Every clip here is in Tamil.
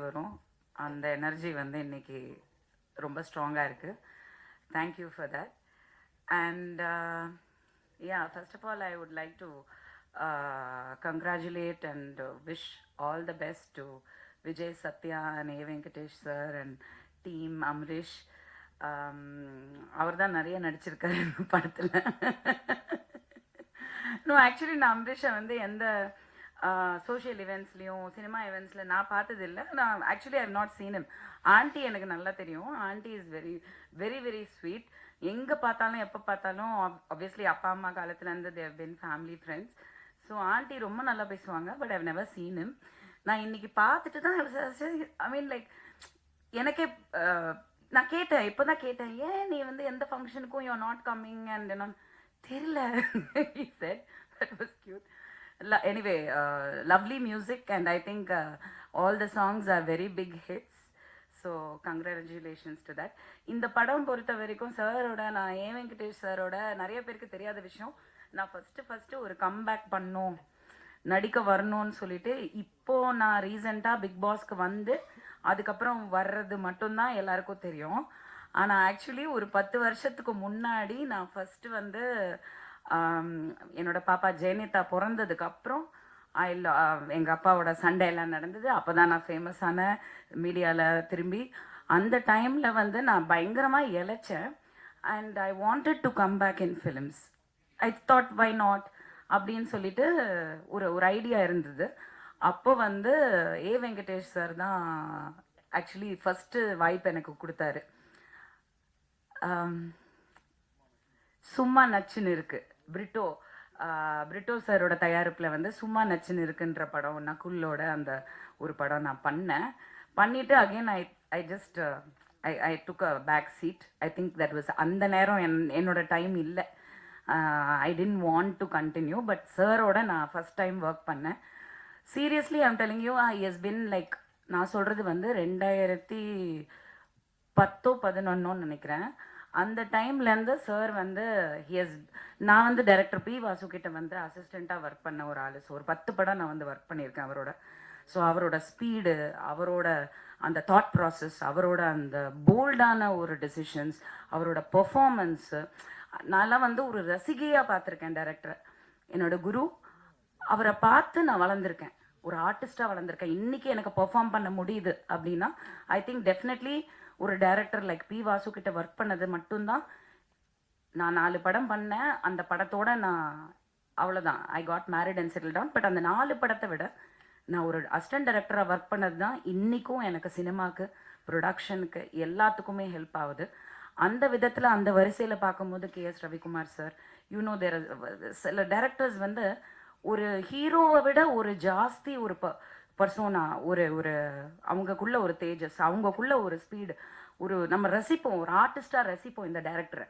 வரும். அந்த எனர்ஜி வந்து இன்னைக்கு ரொம்ப ஸ்ட்ராங்காக இருக்குது. Thank you for that. And yeah, first of all, I would like to congratulate and wish all the best to Vijay Satya and A. Venkatesh sir and team Amrish. அவர் தான் நிறைய நடிச்சிருக்காரு இந்த படத்தில். நோ ஆக்சுவலி நான் அம்ரிஷை வந்து எந்த சோஷியல் இவெண்ட்ஸ்லேயும் சினிமா இவெண்ட்ஸில் நான் பார்த்ததில்லை. நான் actually I have not seen him. Aunty எனக்கு நல்லா தெரியும். Aunty is very very very sweet. எங்கே பார்த்தாலும் எப்போ பார்த்தாலும் ஆப்வியஸ்லி அப்பா அம்மா காலத்துலேருந்து they've been family friends. So aunty ரொம்ப நல்லா பேசுவாங்க. But I've never seen him. நான் இன்னைக்கு பார்த்துட்டு தான் ஐ மீன் லைக் எனக்கே நான் கேட்டேன், இப்போ தான் கேட்டேன், ஏன் நீ வந்து எந்த ஃபங்க்ஷனுக்கும் you are not coming and நான் தெரியல. he said that was cute. Anyway, lovely music and I think all the songs are very big hits. So congratulations to that. இந்த படம் பொறுத்த வரைக்கும் சாரோட நான் ஏ வெங்கடேஷ் சாரோட நிறைய பேருக்கு தெரியாத விஷயம், நான் ஃபஸ்ட்டு ஒரு கம்பேக் பண்ணோம் நடிக்க வரணும்னு சொல்லிட்டு இப்போ நான் ரீசெண்டாக பிக் பாஸ்க்கு வந்து அதுக்கப்புறம் வர்றது மட்டும்தான் எல்லாருக்கும் தெரியும். ஆனால் ஆக்சுவலி ஒரு 10 வருஷத்துக்கு முன்னாடி நான் ஃபஸ்ட்டு வந்து என்னோட பாப்பா ஜெயனிதா பிறந்ததுக்கு அப்புறம் எங்கள் அப்பாவோட சண்டை எல்லாம் நடந்தது. அப்போ தான் நான் ஃபேமஸான மீடியாவில் திரும்பி அந்த டைமில் வந்து நான் பயங்கரமாக இழைச்சேன். And I wanted to come back in films. I thought why not அப்படின்னு சொல்லிட்டு ஒரு ஐடியா இருந்தது. அப்போ வந்து ஏ வெங்கடேஷ் சார் தான் ஆக்சுவலி ஃபஸ்ட்டு வாய்ப்பு எனக்கு கொடுத்தாரு. சும்மா நச்சுன்னு இருக்கு, பிரிட்டோ சாரோட தயாரிப்பில் வந்து சும்மா நச்சுன்னு இருக்குன்ற படம் நகுலோட அந்த ஒரு படம் நான் பண்ணிட்டு again I just I took a back seat. I think that was அந்த நேரம் என்னோட டைம் இல்லை. I didn't want to continue. But சாரோட நான் ஃபஸ்ட் டைம் ஒர்க் பண்ணேன். Seriously I'm telling you, I has been like, நான் சொல்கிறது வந்து 2010-11 நினைக்கிறேன். அந்த டைம்லேருந்து சார் வந்து நான் வந்து டைரக்டர் பி வாசு கிட்ட வந்து அசிஸ்டண்ட்டாக ஒர்க் பண்ண ஒரு ஆள். ஸோ ஒரு 10 படம் நான் வந்து ஒர்க் பண்ணியிருக்கேன் அவரோட. ஸோ அவரோட ஸ்பீடு, அவரோட அந்த தாட் ப்ராசஸ், அவரோட அந்த போல்டான ஒரு டெசிஷன்ஸ், அவரோட பெர்ஃபார்மன்ஸு, நான்லாம் வந்து ஒரு ரசிகையாக பார்த்துருக்கேன் டைரக்டரை. என்னோட குரு, அவரை பார்த்து நான் வளர்ந்துருக்கேன், ஒரு ஆர்டிஸ்டாக வளர்ந்துருக்கேன். இன்றைக்கி எனக்கு பெர்ஃபார்ம் பண்ண முடியுது அப்படின்னா ஐ திங்க் டெஃபினெட்லி ஒரு டைரக்டர் லைக் பி வாசு கிட்ட ஒர்க் பண்ணது மட்டும்தான். நான் 4 படம் பண்ணேன். அந்த படத்தோட நான் அவ்வளோதான், I got married and settle down. But அந்த 4 படத்தை விட நான் ஒரு அசிஸ்டன்ட் டைரக்டராக ஒர்க் பண்ணது தான் இன்றைக்கும் எனக்கு சினிமாவுக்கு, ப்ரொடக்ஷனுக்கு, எல்லாத்துக்குமே ஹெல்ப் ஆகுது. அந்த விதத்தில் அந்த வரிசையில் பார்க்கும்போது கேஎஸ் ரவிக்குமார் சார், யூனோ தேர் சில டைரக்டர்ஸ் வந்து ஒரு ஹீரோவை விட ஒரு ஜாஸ்தி ஒரு பர்சோனா, ஒரு அவங்கக்குள்ள ஒரு தேஜஸ், அவங்கக்குள்ள ஒரு ஸ்பீடு, ஒரு நம்ம ரசிப்போம், ஒரு ஆர்டிஸ்டாக ரசிப்போம் இந்த டைரக்டரை.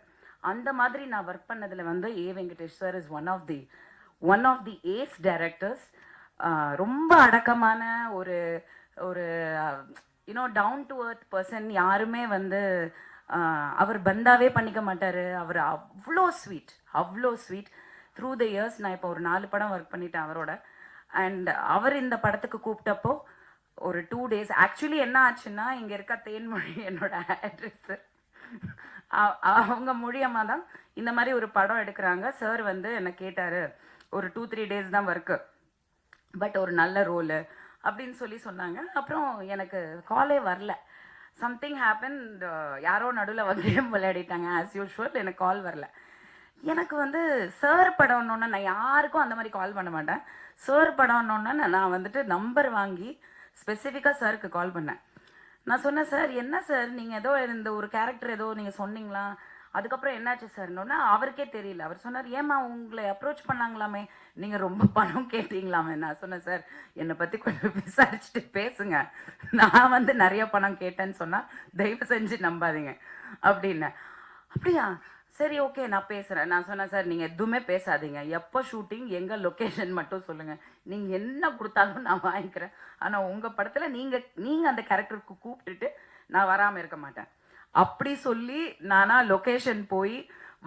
அந்த மாதிரி நான் ஒர்க் பண்ணதில் வந்து A Venkatesh sir is one of the ace directors. ரொம்ப அடக்கமான ஒரு you know down to earth person. யாருமே வந்து அவர் பந்தாவே பண்ணிக்க மாட்டார். அவர் அவ்வளோ ஸ்வீட். த்ரூ த இயர்ஸ் நான் இப்போ ஒரு 4 படம் ஒர்க் பண்ணிட்டேன் அவரோட. அண்ட் அவர் இந்த படத்துக்கு கூப்பிட்டப்போ ஒரு 2 days ஆக்சுவலி என்ன ஆச்சுன்னா, இங்கே இருக்க தேன்மொழி என்னோட ஆட்ரஸ், அவங்க மூலியமாக தான் இந்த மாதிரி ஒரு படம் எடுக்கிறாங்க. சார் வந்து என்னை கேட்டார், ஒரு 2-3 days தான் ஒர்க்கு, பட் ஒரு நல்ல ரோலு அப்படின்னு சொன்னாங்க. அப்புறம் எனக்கு காலே வரல. சம்திங் ஹேப்பன், யாரோ நடுவில் வந்து விளையாடிட்டாங்க ஆஸ் யூஷுவல். எனக்கு கால் வரல. எனக்கு வந்து சார் படம்னோன்னா நான் யாருக்கும் அந்த மாதிரி கால் பண்ண மாட்டேன். சார் படம்னோன்னா நான் வந்துட்டு நம்பர் வாங்கி ஸ்பெசிஃபிக்காக சாருக்கு கால் பண்ணேன். நான் சொன்னேன், சார் என்ன சார் நீங்கள் ஏதோ இந்த ஒரு கேரக்டர் ஏதோ நீங்கள் சொன்னீங்களா, அதுக்கப்புறம் என்னாச்சு சார்னோன்னா அவருக்கே தெரியல. அவர் சொன்னார், ஏம்மா உங்களை அப்ரோச் பண்ணாங்களாமே, நீங்கள் ரொம்ப பணம் கேட்டீங்களாமே. நான் சொன்னேன், சார் என்னை பற்றி கொஞ்சம் விசாரிச்சுட்டு பேசுங்க, நான் வந்து நிறைய பணம் கேட்டேன்னு சொன்னால் தயவு செஞ்சு நம்பாதீங்க அப்படின்னு. அப்படியா, சரி ஓகே நான் பேசுகிறேன். நான் சொன்னேன், சார் நீங்கள் எதுவுமே பேசாதீங்க, எப்போ ஷூட்டிங், எங்கள் லொக்கேஷன் மட்டும் சொல்லுங்கள், நீங்கள் என்ன கொடுத்தாலும் நான் வாங்கிக்கிறேன். ஆனால் உங்கள் படத்தில் நீங்கள் அந்த கேரக்டருக்கு கூப்பிட்டுட்டு நான் வராமல் இருக்க மாட்டேன் அப்படி சொல்லி நானா லொக்கேஷன் போய்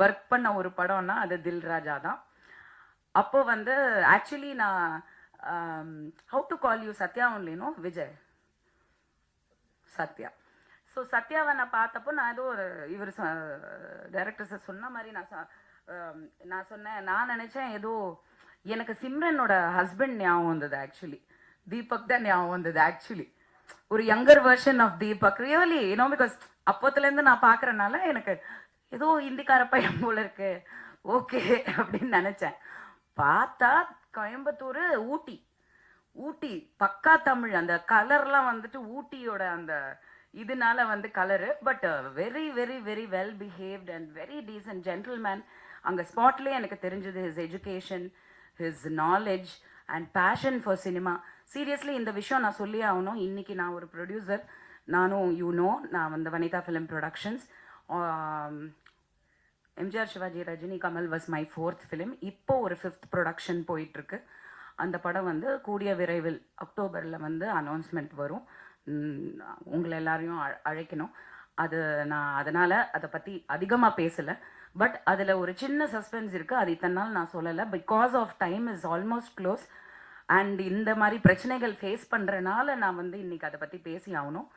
ஒர்க் பண்ண ஒரு படம்னா அது தில் ராஜா தான். அப்போ வந்து ஆக்சுவலி நான் how to call you Sathya only no Vijay, Sathya. So சத்யாவை நான் பார்த்தப்போ நான் ஏதோ ஒரு இவர் டைரக்டர்ஸை சொன்ன மாதிரி நான் சொன்னேன், நான் நினச்சேன் ஏதோ எனக்கு சிம்ரனோட ஹஸ்பண்ட் ஞாபகம் வந்தது. ஆக்சுவலி தீபக் தான் ஞாபகம் வந்தது. ஆக்சுவலி ஒரு younger version of Deepak. Really you know, because அப்போத்துலேருந்து நான் பார்க்குறனால எனக்கு ஏதோ இந்திக்கார பையன் போல இருக்கு, ஓகே அப்படின்னு நினச்சேன். பார்த்தா கோயம்புத்தூர், ஊட்டி. ஊட்டி பக்கா தமிழ். அந்த கலர்லாம் வந்துட்டு ஊட்டியோட அந்த இதனால வந்து colour. But very very very well behaved and very decent gentleman. அங்கே ஸ்பாட்லேயே எனக்கு தெரிஞ்சது his education, his knowledge and passion for cinema. Seriously இந்த விஷயம் நான் சொல்லி ஆகணும். இன்னைக்கு நான் ஒரு ப்ரொடியூசர். நானும் நான் வந்து Vanitha film productions. MGR, Sivaji, Rajini, Kamal was my 4th film. இப்போ ஒரு 5th ப்ரொடக்ஷன் போயிட்டுருக்கு. அந்த படம் வந்து கூடிய விரைவில் அக்டோபரில் வந்து அனௌன்ஸ்மெண்ட் வரும். உங்களை எல்லாரையும் அழைக்கணும். அது நான் அதனால் அதை பற்றி அதிகமாக பேசலை. பட் அதில் ஒரு சின்ன சஸ்பென்ஸ் இருக்குது. அது இத்தனை நாள் நான் சொல்லலை. Because of time is almost close. And இந்த மாதிரி பிரச்சனைகள் ஃபேஸ் பண்ணுறனால நான் வந்து இன்றைக்கி அதை பற்றி பேசி ஆகணும்.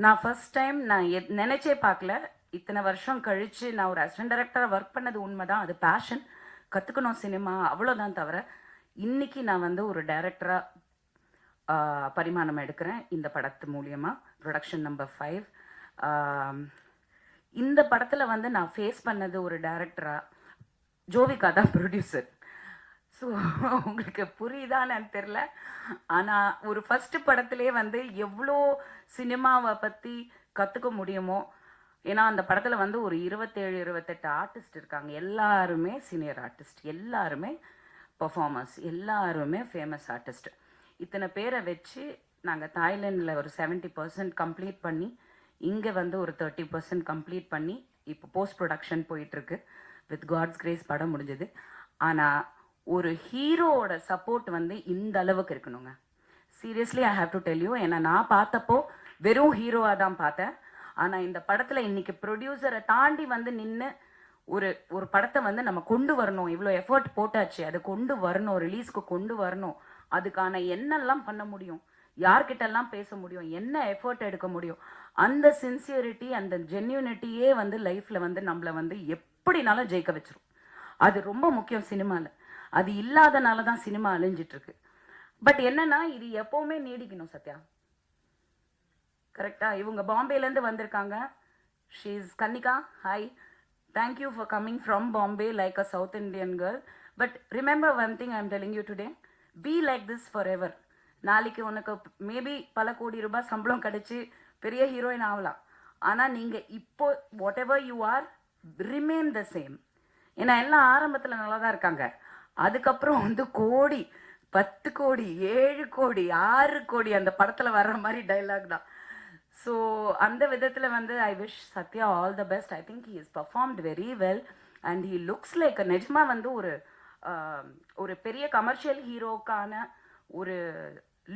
நான் ஃபர்ஸ்ட் டைம் நான் நினச்சே பார்க்கல. இத்தனை வருஷம் கழித்து நான் ஒரு அசிஸ்டன்ட் டைரக்டராக ஒர்க் பண்ணது உண்மை தான். அது பேஷன், கற்றுக்கணும் சினிமா, அவ்வளோதான். தவிர இன்றைக்கி நான் வந்து ஒரு டைரக்டராக பரிமாணம் எடுக்கிறேன் இந்த படத்து மூலியமாக. Production number 5. இந்த படத்தில் வந்து நான் ஃபேஸ் பண்ணது ஒரு டைரக்டராக, ஜோவிகா தான் ப்ரொடியூசர். ஸோ உங்களுக்கு புரியுதான்னு தெரில. ஆனால் ஒரு ஃபஸ்ட்டு படத்துலேயே வந்து எவ்வளோ சினிமாவை பற்றி கற்றுக்க முடியுமோ. ஏன்னா அந்த படத்தில் வந்து ஒரு 27-28 ஆர்டிஸ்ட் இருக்காங்க. எல்லாருமே சீனியர் ஆர்டிஸ்ட், எல்லாருமே பர்ஃபார்மர்ஸ், எல்லாருமே ஃபேமஸ் ஆர்டிஸ்ட். இத்தனை பேரை வச்சு நாங்கள் தாய்லாண்டில் ஒரு 70% கம்ப்ளீட் பண்ணி, இங்கே வந்து ஒரு 30% கம்ப்ளீட் பண்ணி இப்போ போஸ்ட் ப்ரொடக்ஷன் போயிட்டுருக்கு. வித் காட்ஸ் கிரேஸ் படம் முடிஞ்சது. ஆனால் ஒரு ஹீரோவோட சப்போர்ட் வந்து இந்த அளவுக்கு இருக்கணுங்க. Seriously I have to tell you. ஏன்னா நான் பார்த்தப்போ வெறும் ஹீரோவாக தான் பார்த்தேன். ஆனால் இந்த படத்தில் இன்னைக்கு ப்ரொடியூசரை தாண்டி வந்து நின்று ஒரு படத்தை வந்து நம்ம கொண்டு வரணும், இவ்வளோ எஃபர்ட் போட்டாச்சு, அதை கொண்டு வரணும், ரிலீஸ்க்கு கொண்டு வரணும். அதுக்கான என்னெல்லாம் பண்ண முடியும், யார்கிட்டெல்லாம் பேச முடியும், என்ன எஃபர்ட் எடுக்க முடியும், அந்த சின்சியரிட்டி, அந்த ஜென்யூனிட்டியே வந்து லைஃப்பில் வந்து நம்மளை வந்து எப்படினாலும் ஜெயிக்க வச்சிரும். அது ரொம்ப முக்கியம் சினிமாவில். அது இல்லாதனால தான் சினிமா அழிஞ்சிட்ருக்கு. பட் என்னன்னா இது எப்போவுமே நீடிக்கணும். சத்யா கரெக்டா? இவங்க பாம்பேலேருந்து வந்திருக்காங்க. She is Kannika. Hi, thank you for coming from Bombay like a South Indian girl. But remember one thing I am telling you today, be like this forever. நாளைக்கு உனக்கு மேபி பல கோடி ரூபாய் சம்பளம் கிடைச்சி பெரிய ஹீரோயின் ஆகலாம். ஆனால் நீங்கள் இப்போ what ever you are, remain the same. ஏன்னா எல்லாம் ஆரம்பத்தில் நல்லா தான் இருக்காங்க. அதுக்கப்புறம் வந்து கோடி, 10 கோடி, 7 கோடி, 6 கோடி அந்த படத்தில் வர்ற மாதிரி டைலாக் தான். ஸோ அந்த விதத்தில் வந்து I wish Sathya all the best. I think he is performed very well and he looks like நிஜமாக வந்து ஒரு பெரிய கமர்ஷியல் ஹீரோக்கான ஒரு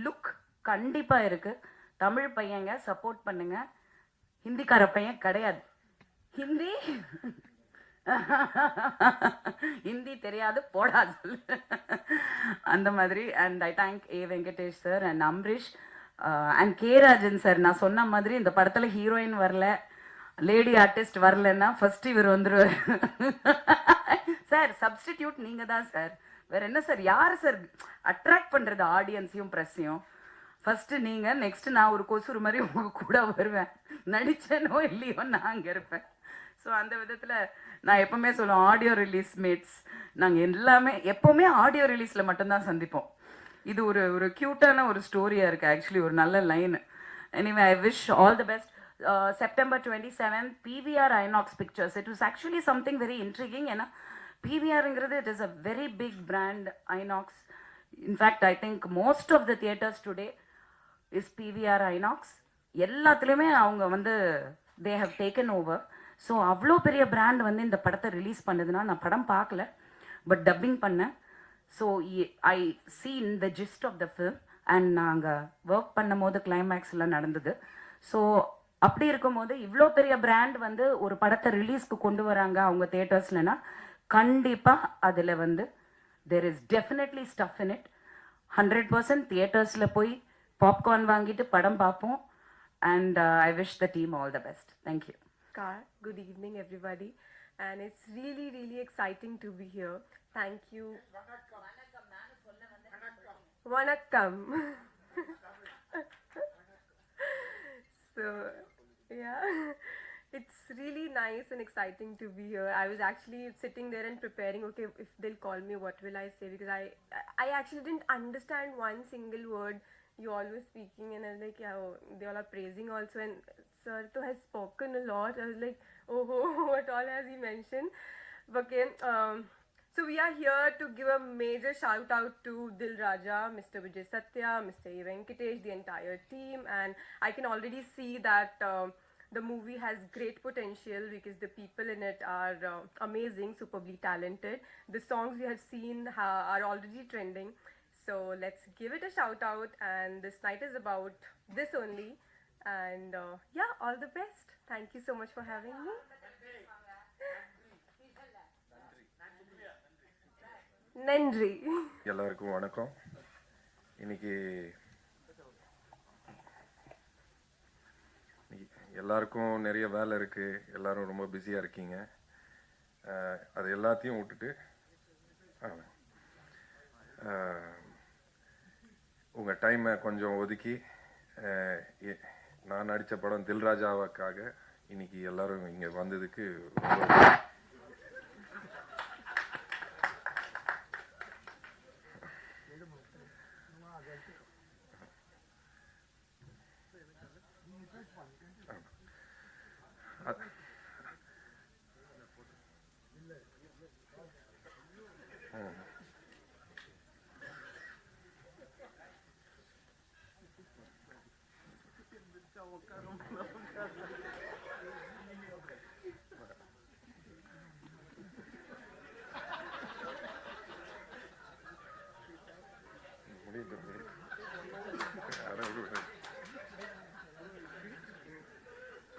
லுக் கண்டிப்பாக இருக்குது. தமிழ் பையங்க சப்போர்ட் பண்ணுங்க. ஹிந்திக்கார பையன் கிடையாது. ஹிந்தி தெரியாது போடா சொல்லு அந்த மாதிரி. And I thank A Venkatesh sir and Amrish and K Rajan sir. நான் சொன்ன மாதிரி இந்த படத்தில் ஹீரோயின் வரல, லேடி ஆர்டிஸ்ட் வரலன்னா ஃபர்ஸ்ட் இவர் வந்துடுவார். சார் சப்ஸ்டிடியூட் நீங்கள் தான் சார், வேற என்ன சார், யார் சார் அட்ராக்ட் பண்ணுறது ஆடியன்ஸையும் ப்ரெஸ்ஸையும்? ஃபஸ்ட்டு நீங்கள், நெக்ஸ்ட்டு நான் ஒரு கொசுறு மாதிரி உங்கள் கூட வருவேன். நடிச்சேனோ இல்லையோ நான் அங்கே இருப்பேன். ஸோ அந்த விதத்தில் நான் எப்போவுமே சொல்லுவேன், ஆடியோ ரிலீஸ் மேட்ஸ் நாங்கள் எல்லாமே எப்போவுமே ஆடியோ ரிலீஸில் மட்டும்தான் சந்திப்போம். இது ஒரு க்யூட்டான ஒரு ஸ்டோரியாக இருக்குது. ஆக்சுவலி ஒரு நல்ல line. Anyway I wish all the best. September 27th PVR Inox Pictures. It was actually something very intriguing. ஏன்னா PVRங்கிறது it is a very big brand, Inox. In fact, I think most of the theaters today is PVR Inox. எல்லாத்துலேயுமே அவங்க வந்து they have taken over. So அவ்வளோ பெரிய பிராண்ட் வந்து இந்த படத்தை ரிலீஸ் பண்ணதுன்னா, நான் படம் பார்க்கல பட் டப்பிங் பண்ணேன். So I seen the gist of the film and நாங்கள் ஒர்க் பண்ணும் போது கிளைமேக்ஸ்லாம் நடந்தது. ஸோ அப்படி இருக்கும்போது இவ்வளோ பெரிய பிராண்ட் வந்து ஒரு படத்தை ரிலீஸ்க்கு கொண்டு வராங்க அவங்க தியேட்டர்ஸ்லனா, கண்டிப்பாக அதில் வந்து there is definitely stuff in it. 100% தியேட்டர்ஸில் போய் பாப்கார்ன் வாங்கிட்டு படம் பார்ப்போம். And I wish the team all the best. Thank you. Good evening, everybody. And it's really, really exciting to be here. Thank you. Vanakkam. So, yeah, it's really nice and exciting to be here. I was actually sitting there and preparing, okay, if they'll call me, what will I say? Because I actually didn't understand one single word you all were speaking, and I was like, yeah, oh, they all are praising also. And Sir to has spoken a lot. I was like, oh, what all has he mentioned? But okay, so we are here to give a major shout out to Dil Raja, Mr. Vijay Satya, Mr. A. Venkatesh, the entire team, and I can already see that the movie has great potential because the people in it are amazing, superbly talented. The songs we have seen are already trending. So let's give it a shout out, and this night is about this only. And yeah, all the best. Thank you so much for having me. நன்றி. எல்லாருக்கும் வணக்கம். இன்னைக்கு எல்லாருக்கும் நிறைய வேலை இருக்குது, எல்லாரும் ரொம்ப பிஸியாக இருக்கீங்க. அது எல்லாத்தையும் விட்டுட்டு உங்கள் டைமை கொஞ்சம் ஒதுக்கி நான் நடித்த படம் தில்ராஜாவுக்காக இன்னைக்கு எல்லாரும் இங்கே வந்ததுக்கு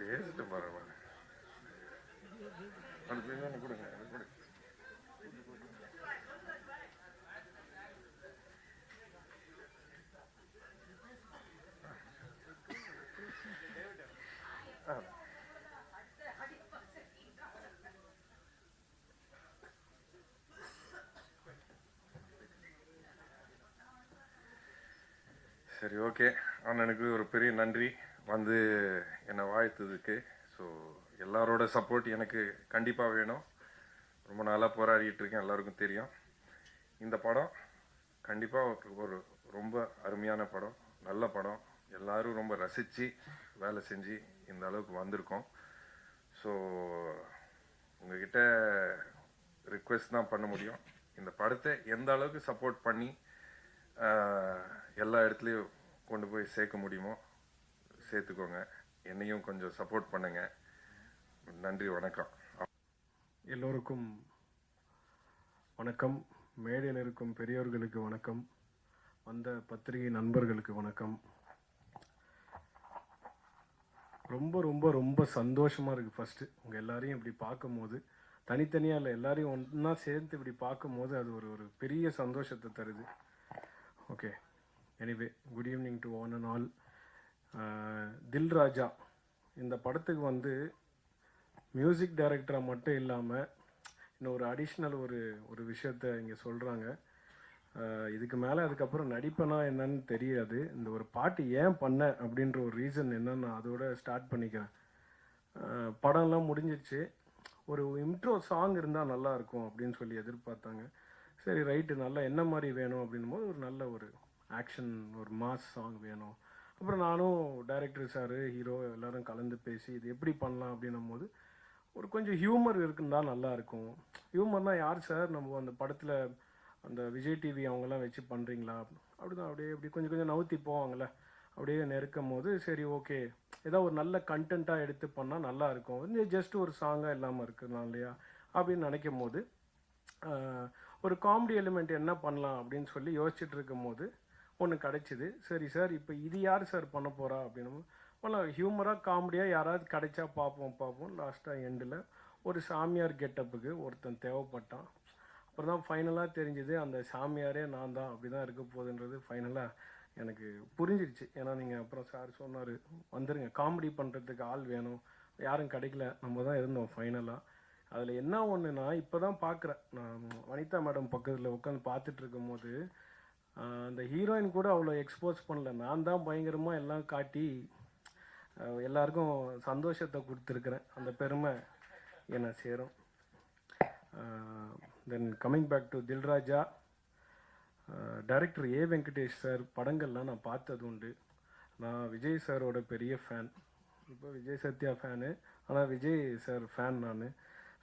பேசிட்டு போகிறேன். அது கொடுங்க, கொடுங்க. சரி, ஓகே. அண்ணனுக்கு ஒரு பெரிய நன்றி வந்து என்னை வாழ்த்ததுக்கு. ஸோ எல்லாரோட சப்போர்ட் எனக்கு கண்டிப்பாக வேணும். ரொம்ப நாளாக போராடிட்டு இருக்கேன், எல்லாருக்கும் தெரியும். இந்த படம் கண்டிப்பாக ஒரு ரொம்ப அருமையான படம், நல்ல படம். எல்லோரும் ரொம்ப ரசித்து வேலை செஞ்சு இந்த அளவுக்கு வந்திருக்கோம். ஸோ உங்ககிட்ட ரிக்வெஸ்ட் தான் பண்ண முடியும். இந்த படத்தை எந்த அளவுக்கு சப்போர்ட் பண்ணி எல்லா இடத்துலையும் கொண்டு போய் சேர்க்க முடியுமோ சேர்த்துக்கோங்க. என்னையும் கொஞ்சம் சப்போர்ட் பண்ணுங்க. நன்றி, வணக்கம். எல்லோருக்கும் வணக்கம். மேடையில் இருக்கும் பெரியவர்களுக்கு வணக்கம், வந்த பத்திரிகை நண்பர்களுக்கு வணக்கம். ரொம்ப ரொம்ப ரொம்ப சந்தோஷமாக இருக்குது. ஃபஸ்ட்டு உங்கள் எல்லாரையும் இப்படி பார்க்கும்போது, தனித்தனியாக இல்லை, எல்லாரையும் ஒன்றா சேர்ந்து இப்படி பார்க்கும்போது அது ஒரு பெரிய சந்தோஷத்தை தருது. Okay, anyway, good evening to one and all. தில் ராஜா இந்த படத்துக்கு வந்து மியூசிக் டைரக்டராக மட்டும் இல்லாமல் இன்னும் ஒரு அடிஷ்னல் ஒரு விஷயத்த இங்கே சொல்கிறாங்க. இதுக்கு மேலே அதுக்கப்புறம் நடிப்பனா என்னன்னு தெரியாது. இந்த ஒரு பாட்டு ஏன் பண்ண அப்படின்ற ஒரு ரீசன் என்னன்னு நான் அதோட ஸ்டார்ட் பண்ணிக்கிறேன். படம்லாம் முடிஞ்சிச்சு, ஒரு இன்ட்ரோ சாங் இருந்தால் நல்லாயிருக்கும் அப்படின்னு சொல்லி எதிர்பார்த்தாங்க. சரி, ரைட்டு, நல்லா என்ன மாதிரி வேணும் அப்படின்னும் போது ஒரு நல்ல ஒரு ஆக்ஷன், ஒரு மாஸ் சாங் வேணும். அப்புறம் நானும் டைரக்டர் சார், ஹீரோ எல்லோரும் கலந்து பேசி இது எப்படி பண்ணலாம் அப்படின்னும் போது ஒரு கொஞ்சம் ஹியூமர் இருக்குன்னா நல்லாயிருக்கும். ஹியூமர்னால் யார் சார், நம்ம அந்த படத்தில் அந்த விஜய் டிவி அவங்கெல்லாம் வச்சு பண்ணுறீங்களா அப்படிதான், அப்படியே கொஞ்சம் நவுத்தி போவாங்கள்ல, அப்படியே நெருக்கும் போது சரி ஓகே, ஏதோ ஒரு நல்ல கண்டென்ட்டாக எடுத்து பண்ணால் நல்லாயிருக்கும். வந்து ஜஸ்ட் ஒரு சாங்காக இல்லாமல் இருக்குதுனா இல்லையா அப்படின்னு நினைக்கும் போது ஒரு காமெடி எலிமெண்ட் என்ன பண்ணலாம் அப்படின்னு சொல்லி யோசிச்சுட்டு இருக்கும் போது ஒன்று கிடச்சிது. சரி சார், இப்போ இது யார் சார் பண்ண போகிறா அப்படின்னு ஹியூமராக காமெடியாக யாராவது கிடைச்சா பார்ப்போம். லாஸ்ட்டாக எண்டில் ஒரு சாமியார் கெட்டப்புக்கு ஒருத்தன் தேவைப்பட்டான். அப்புறம் தான் ஃபைனலாக தெரிஞ்சுது அந்த சாமியாரே நான் தான், அப்படி தான் இருக்க போகுதுன்றது ஃபைனலாக எனக்கு புரிஞ்சிருச்சு. ஏன்னா நீங்கள் அப்புறம் சார் சொன்னார், வந்துடுங்க காமெடி பண்ணுறதுக்கு ஆள் வேணும், யாரும் கிடைக்கல, நம்ம தான் இருந்தோம் ஃபைனலாக. அதில் என்ன ஒன்றுனா, இப்போ தான் பார்க்குறேன், நான் வனிதா மேடம் பக்கத்தில் உட்காந்து பார்த்துட்டு இருக்கும்போது அந்த ஹீரோயின் கூட அவ்வளோ எக்ஸ்போஸ் பண்ணல, நான் தான் பயங்கரமாக எல்லாம் காட்டி எல்லாருக்கும் சந்தோஷத்தை கொடுத்துருக்குறேன். அந்த பெருமை என்னை சேரும். Then coming back to Dilraja, director A Venkatesh sir படங்கள்லாம் நான் பார்த்தது உண்டு. நான் விஜய் சாரோட பெரிய ஃபேன், இப்போ விஜய் சத்யா ஃபேனு, ஆனால் விஜய் சார் ஃபேன் நான்.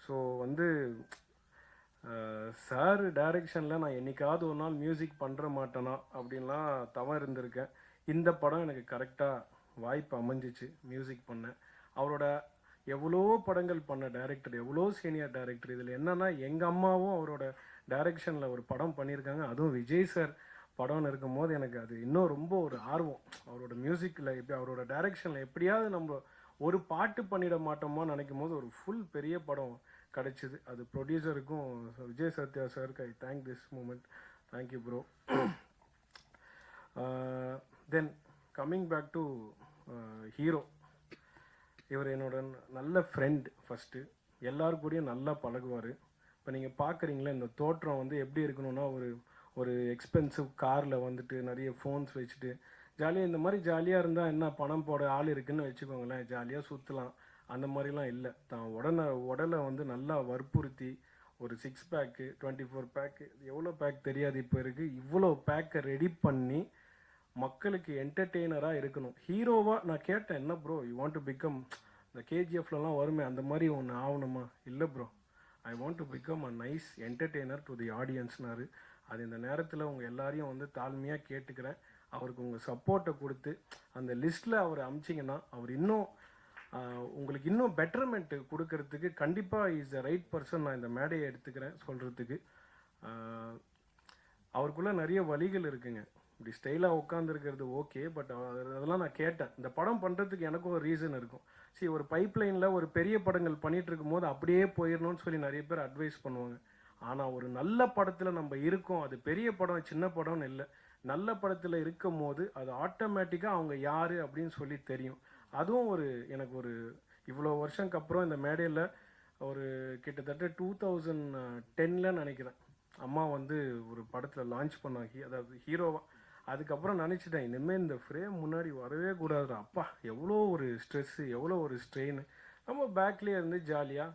ஸோ வந்து சார் டைரக்ஷனில் நான் என்றைக்காவது ஒரு நாள் மியூசிக் பண்ணுற மாட்டேனா அப்படின்லாம் தவம் இருந்திருக்கேன். இந்த படம் எனக்கு கரெக்டாக வாய்ப்பு அமைஞ்சிச்சு மியூசிக் பண்ண. அவரோட எவ்வளோ படங்கள் பண்ண டைரக்டர், எவ்வளோ சீனியர் டைரக்டர். இதில் என்னென்னா எங்கள் அம்மாவும் அவரோட டைரக்ஷனில் ஒரு படம் பண்ணியிருக்காங்க, அதுவும் விஜய் சார் படம்னு இருக்கும்போது எனக்கு அது இன்னும் ரொம்ப ஒரு ஆர்வம். அவரோட மியூசிக்கில் எப்படி, அவரோட டைரக்ஷனில் எப்படியாவது நம்ம ஒரு பாட்டு பண்ணிட மாட்டோமான்னு நினைக்கும் போது ஒரு ஃபுல் பெரிய படம் கிடச்சிது. அது ப்ரொடியூசருக்கும் விஜய் சத்யா சாருக்கு I thank this moment. Thank you bro. Then coming back to hero, இவர் என்னோட நல்ல ஃப்ரெண்ட். ஃபஸ்ட்டு எல்லாரு கூடயும் நல்லா பழகுவார். இப்போ நீங்கள் பார்க்குறீங்களா இந்த தோற்றம் வந்து எப்படி இருக்கணும்னா, ஒரு எக்ஸ்பென்சிவ் காரில் வந்துட்டு நிறைய ஃபோன்ஸ் வச்சுட்டு ஜாலியாக, இந்த மாதிரி ஜாலியாக இருந்தால் என்ன, பணம் போட ஆள் இருக்குன்னு வச்சுக்கோங்களேன், ஜாலியாக சுற்றலாம். அந்த மாதிரிலாம் இல்லை. தான் உடலை வந்து நல்லா வற்புறுத்தி ஒரு 6 பேக்கு 24 பேக்கு எவ்வளோ பேக் தெரியாது இப்போ இருக்குது, இவ்வளோ பேக்கை ரெடி பண்ணி மக்களுக்கு என்டர்டெய்னராக இருக்கணும். ஹீரோவாக நான் கேட்டேன், என்ன bro you want to become, இந்த கேஜிஎஃப்லலாம் வருமே அந்த மாதிரி ஒன்று ஆகணுமா? இல்லை bro, I want to become a nice entertainer to the ஆடியன்ஸ்னாரு. அது இந்த நேரத்தில் உங்கள் எல்லாரையும் வந்து தாழ்மையாக கேட்டுக்கிறேன். அவருக்கு உங்கள் சப்போர்ட்டை கொடுத்து அந்த லிஸ்ட்டில் அவர் அமிச்சிங்கன்னா அவர் இன்னும் உங்களுக்கு இன்னும் பெட்டர்மெண்ட்டு கொடுக்கறதுக்கு கண்டிப்பாக இஸ் த ரைட் பர்சன். நான் இந்த மேடையை எடுத்துக்கிறேன் சொல்கிறதுக்கு. அவருக்குள்ளே நிறைய வழிகள் இருக்குங்க. இப்படி ஸ்டைலாக உட்காந்துருக்கிறது ஓகே, பட் அதெல்லாம் நான் கேட்டேன். இந்த படம் பண்ணுறதுக்கு எனக்கும் ஒரு ரீசன் இருக்கும். சரி, ஒரு பைப்லைனில் ஒரு பெரிய படங்கள் பண்ணிகிட்டு இருக்கும்போது அப்படியே போயிடணும்னு சொல்லி நிறைய பேர் அட்வைஸ் பண்ணுவாங்க. ஆனால் ஒரு நல்ல படத்தில் நம்ம இருக்கோம், அது பெரிய படம் சின்ன படம்னு இல்லை, நல்ல படத்தில் இருக்கும் போது அது ஆட்டோமேட்டிக்காக அவங்க யார் அப்படின்னு சொல்லி தெரியும். அதுவும் எனக்கு ஒரு இவ்வளோ வருஷத்துக்கு அப்புறம் இந்த மேடையில் ஒரு கிட்டத்தட்ட 2010 நினைக்கிறேன் அம்மா வந்து ஒரு படத்தில் லான்ச் பண்ணாங்க, அதாவது ஹீரோவாக. அதுக்கப்புறம் நினச்சிட்டேன், இனிமேல் இந்த ஃப்ரேம் முன்னாடி வரவே கூடாது. அப்பா எவ்வளோ ஒரு ஸ்ட்ரெஸ்ஸு, எவ்வளோ ஒரு ஸ்ட்ரெயின். நம்ம பேக்லேயே இருந்து ஜாலியாக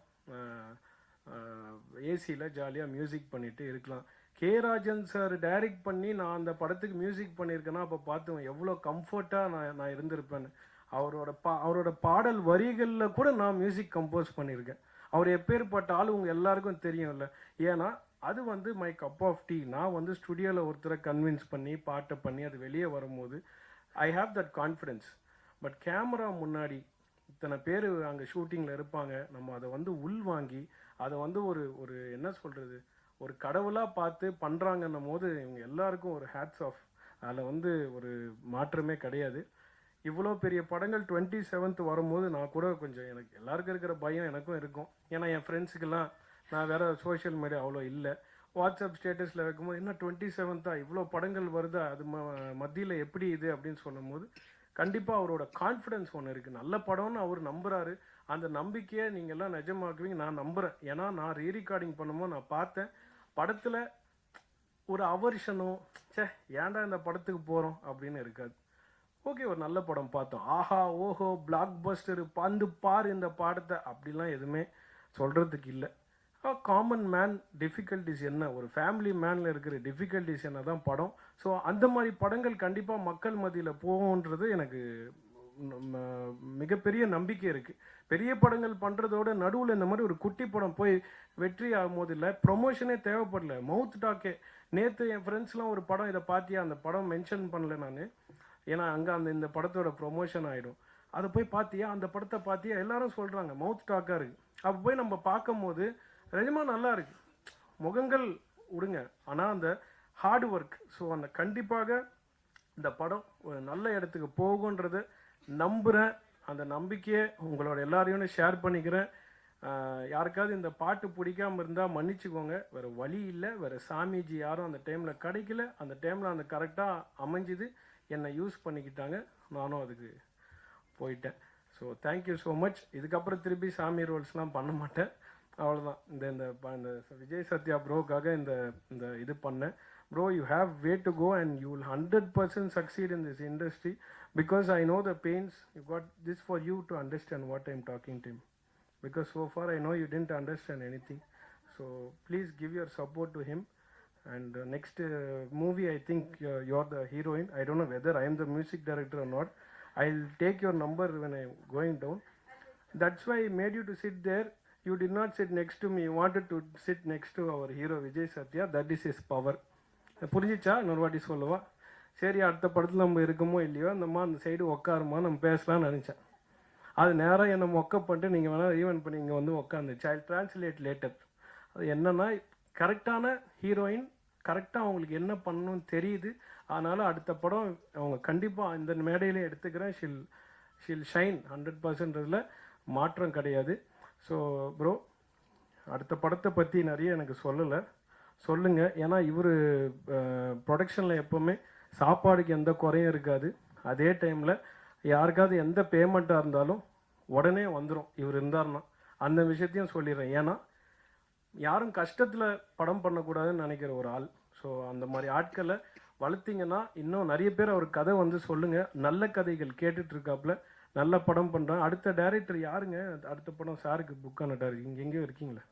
ஏசியில் ஜாலியாக மியூசிக் பண்ணிட்டு இருக்கலாம். கே ராஜன் சார் டைரக்ட் பண்ணி நான் அந்த படத்துக்கு மியூசிக் பண்ணியிருக்கேன்னா அப்போ பார்த்துவேன் எவ்வளோ கம்ஃபர்ட்டாக நான் இருந்திருப்பேன்னு. அவரோட பாடல் வரிகளில் கூட நான் மியூசிக் கம்போஸ் பண்ணியிருக்கேன். அவர் எப்பேற்பட்ட ஆள் உங்கள் எல்லாருக்கும் தெரியும்ல. ஏன்னா அது வந்து மை கப் ஆஃப் டீ. நான் வந்து ஸ்டுடியோவில் ஒருத்தரை கன்வின்ஸ் பண்ணி பாட்டை பண்ணி அது வெளியே வரும்போது I have that confidence. But camera முன்னாடி இத்தனை பேர் அங்கே ஷூட்டிங்கில் இருப்பாங்க, நம்ம அதை வந்து உள்வாங்கி அதை வந்து ஒரு என்ன சொல்கிறது, ஒரு கடவுளாக பார்த்து பண்ணுறாங்கன்னும் போது இவங்க எல்லாருக்கும் ஒரு ஹேட்ஸ் ஆஃப். அதில் வந்து ஒரு மாற்றமே கிடையாது. இவ்வளோ பெரிய படங்கள் 27th வரும்போது நான் கூட கொஞ்சம், எனக்கு எல்லாருக்கும் இருக்கிற பயம் எனக்கும் இருக்கும். ஏன்னா என் ஃப்ரெண்ட்ஸுக்கெல்லாம் நான் வேறு சோஷியல் மீடியா அவ்வளோ இல்லை. வாட்ஸ்அப் ஸ்டேட்டஸில் வைக்கும்போது என்ன 27th இவ்வளோ படங்கள் வருதா, அது மத்தியில் எப்படி இது அப்படின்னு சொல்லும்போது கண்டிப்பாக அவரோட கான்ஃபிடென்ஸ் ஒன்று இருக்குது. நல்ல படம்னு அவர் நம்புகிறாரு. அந்த நம்பிக்கையை நீங்கள்லாம் நிஜமாக்குவீங்க நான் நம்புகிறேன். ஏன்னா நான் ரீரெக்கார்டிங் பண்ணும்போது நான் பார்த்தேன், படத்தில் ஒரு அவர்ஷனோ ஏன்டா இந்த படத்துக்கு போகிறோம் அப்படின்னு இருக்காது. ஓகே, ஒரு நல்ல படம் பார்த்தோம், ஆஹா ஓஹோ பிளாக் பஸ்டர் பந்து பார் இந்த பாடத்தை, அப்படிலாம் எதுவுமே சொல்கிறதுக்கு இல்லை. காமன் மேன் டிஃபிகல்ட்டிஸ் என்ன, ஒரு ஃபேமிலி மேனில் இருக்கிற டிஃபிகல்ட்டிஸ் என்ன தான் படம். ஸோ அந்த மாதிரி படங்கள் கண்டிப்பாக மக்கள் மத்தியில் போகும்ன்றது எனக்கு மிகப்பெரிய நம்பிக்கை இருக்குது. பெரிய படங்கள் பண்ணுறதோட நடுவில் இந்த மாதிரி ஒரு குட்டி படம் போய் வெற்றி ஆகும் போது இல்லை, ப்ரொமோஷனே தேவைப்படல, மவுத் டாக்கே. நேற்று என் ஃப்ரெண்ட்ஸ்லாம் ஒரு படம் இதை பார்த்தியா, அந்த படம் மென்ஷன் பண்ணல நான், ஏன்னா அங்கே இந்த படத்தோட ப்ரொமோஷன் ஆகிடும். அதை போய் பார்த்தியா, அந்த படத்தை பார்த்தியா, எல்லாரும் சொல்கிறாங்க, மவுத் டாக்காக இருக்குது. அப்போ போய் நம்ம பார்க்கும் போது நிஜமாக நல்லா இருக்குது. முகங்கள் விடுங்க, ஆனால் அந்த ஹார்ட் ஒர்க். ஸோ அந்த கண்டிப்பாக இந்த படம் ஒரு நல்ல இடத்துக்கு போகுன்றதை நம்புகிறேன். அந்த நம்பிக்கையை உங்களோட எல்லாரையும் ஷேர் பண்ணிக்கிறேன். யாருக்காவது இந்த பாட்டு பிடிக்காமல் இருந்தால் மன்னிச்சுக்கோங்க, வேறு வழி இல்லை. வேறு சாமிஜி யாரும் அந்த டைமில் கிடைக்கல, அந்த டைமில் அந்த கரெக்டாக அமைஞ்சுது. என்னை யூஸ் பண்ணிக்கிட்டாங்க, நானும் அதுக்கு போயிட்டேன். So thank you so much. இதுக்கப்புறம் திருப்பி சாமி ரோல்ஸ்லாம் பண்ண மாட்டேன், அவ்வளோதான். இந்த விஜய் சத்யா ப்ரோக்காக இந்த இது பண்ணேன். Bro, you have way to go and you will 100% succeed in this industry because I know the pains. You got this for you to understand what I am talking to him. Because so far I know you didn't understand anything. So please give your support to him. And next movie, I think you're the heroine. I don't know whether I am the music director or not. I'll take your number when I'm going down. That's why I made you to sit there. You did not sit next to me. You wanted to sit next to our hero Vijay Satya. That is his power. புரிஞ்சிச்சா? இன்னொரு வாட்டி சொல்லவா? சரி, அடுத்த படத்தில் நம்ம இருக்கமோ இல்லையோ, அந்தம்மா அந்த சைடு உட்காருமா, நம்ம பேசலாம்னு நினச்சேன். அது நேராக என்னை மொக்கப் பண்ணிட்டு நீங்கள் வேணால் ஈவென்ட் பண்ணி இங்கே வந்து உட்காந்துச்சு. ஐ ட்ரான்ஸ்லேட் லேட்டர். அது என்னென்னா, கரெக்டான ஹீரோயின், கரெக்டாக அவங்களுக்கு என்ன பண்ணணும்னு தெரியுது. அதனால் அடுத்த படம் அவங்க கண்டிப்பாக இந்த மேடையிலே எடுத்துக்கிறேன். She'll shine 100%. மாற்றம் கிடையாது. ஸோ ப்ரோ, அடுத்த படத்தை பற்றி நிறைய எனக்கு சொல்லுங்கள். ஏன்னா இவர் ப்ரொடக்ஷனில் எப்போவுமே சாப்பாடுக்கு எந்த குறையும் இருக்காது. அதே டைமில் யாருக்காவது எந்த பேமெண்ட்டாக இருந்தாலும் உடனே வந்துடும் இவர் இருந்தார்னா. அந்த விஷயத்தையும் சொல்லிடுறேன். ஏன்னா யாரும் கஷ்டத்தில் படம் பண்ணக்கூடாதுன்னு நினைக்கிற ஒரு ஆள். ஸோ அந்த மாதிரி ஆட்களை வளர்த்திங்கன்னா இன்னும் நிறைய பேர் அவர் கதை வந்து சொல்லுங்கள். நல்ல கதைகள் கேட்டுட்ருக்காப்புல, நல்ல படம் பண்ணுறான். அடுத்த டைரக்டர் யாருங்க? அடுத்த படம் சாருக்கு புக் ஆன டைரக்டர் இங்கே எங்கேயோ இருக்கீங்களா?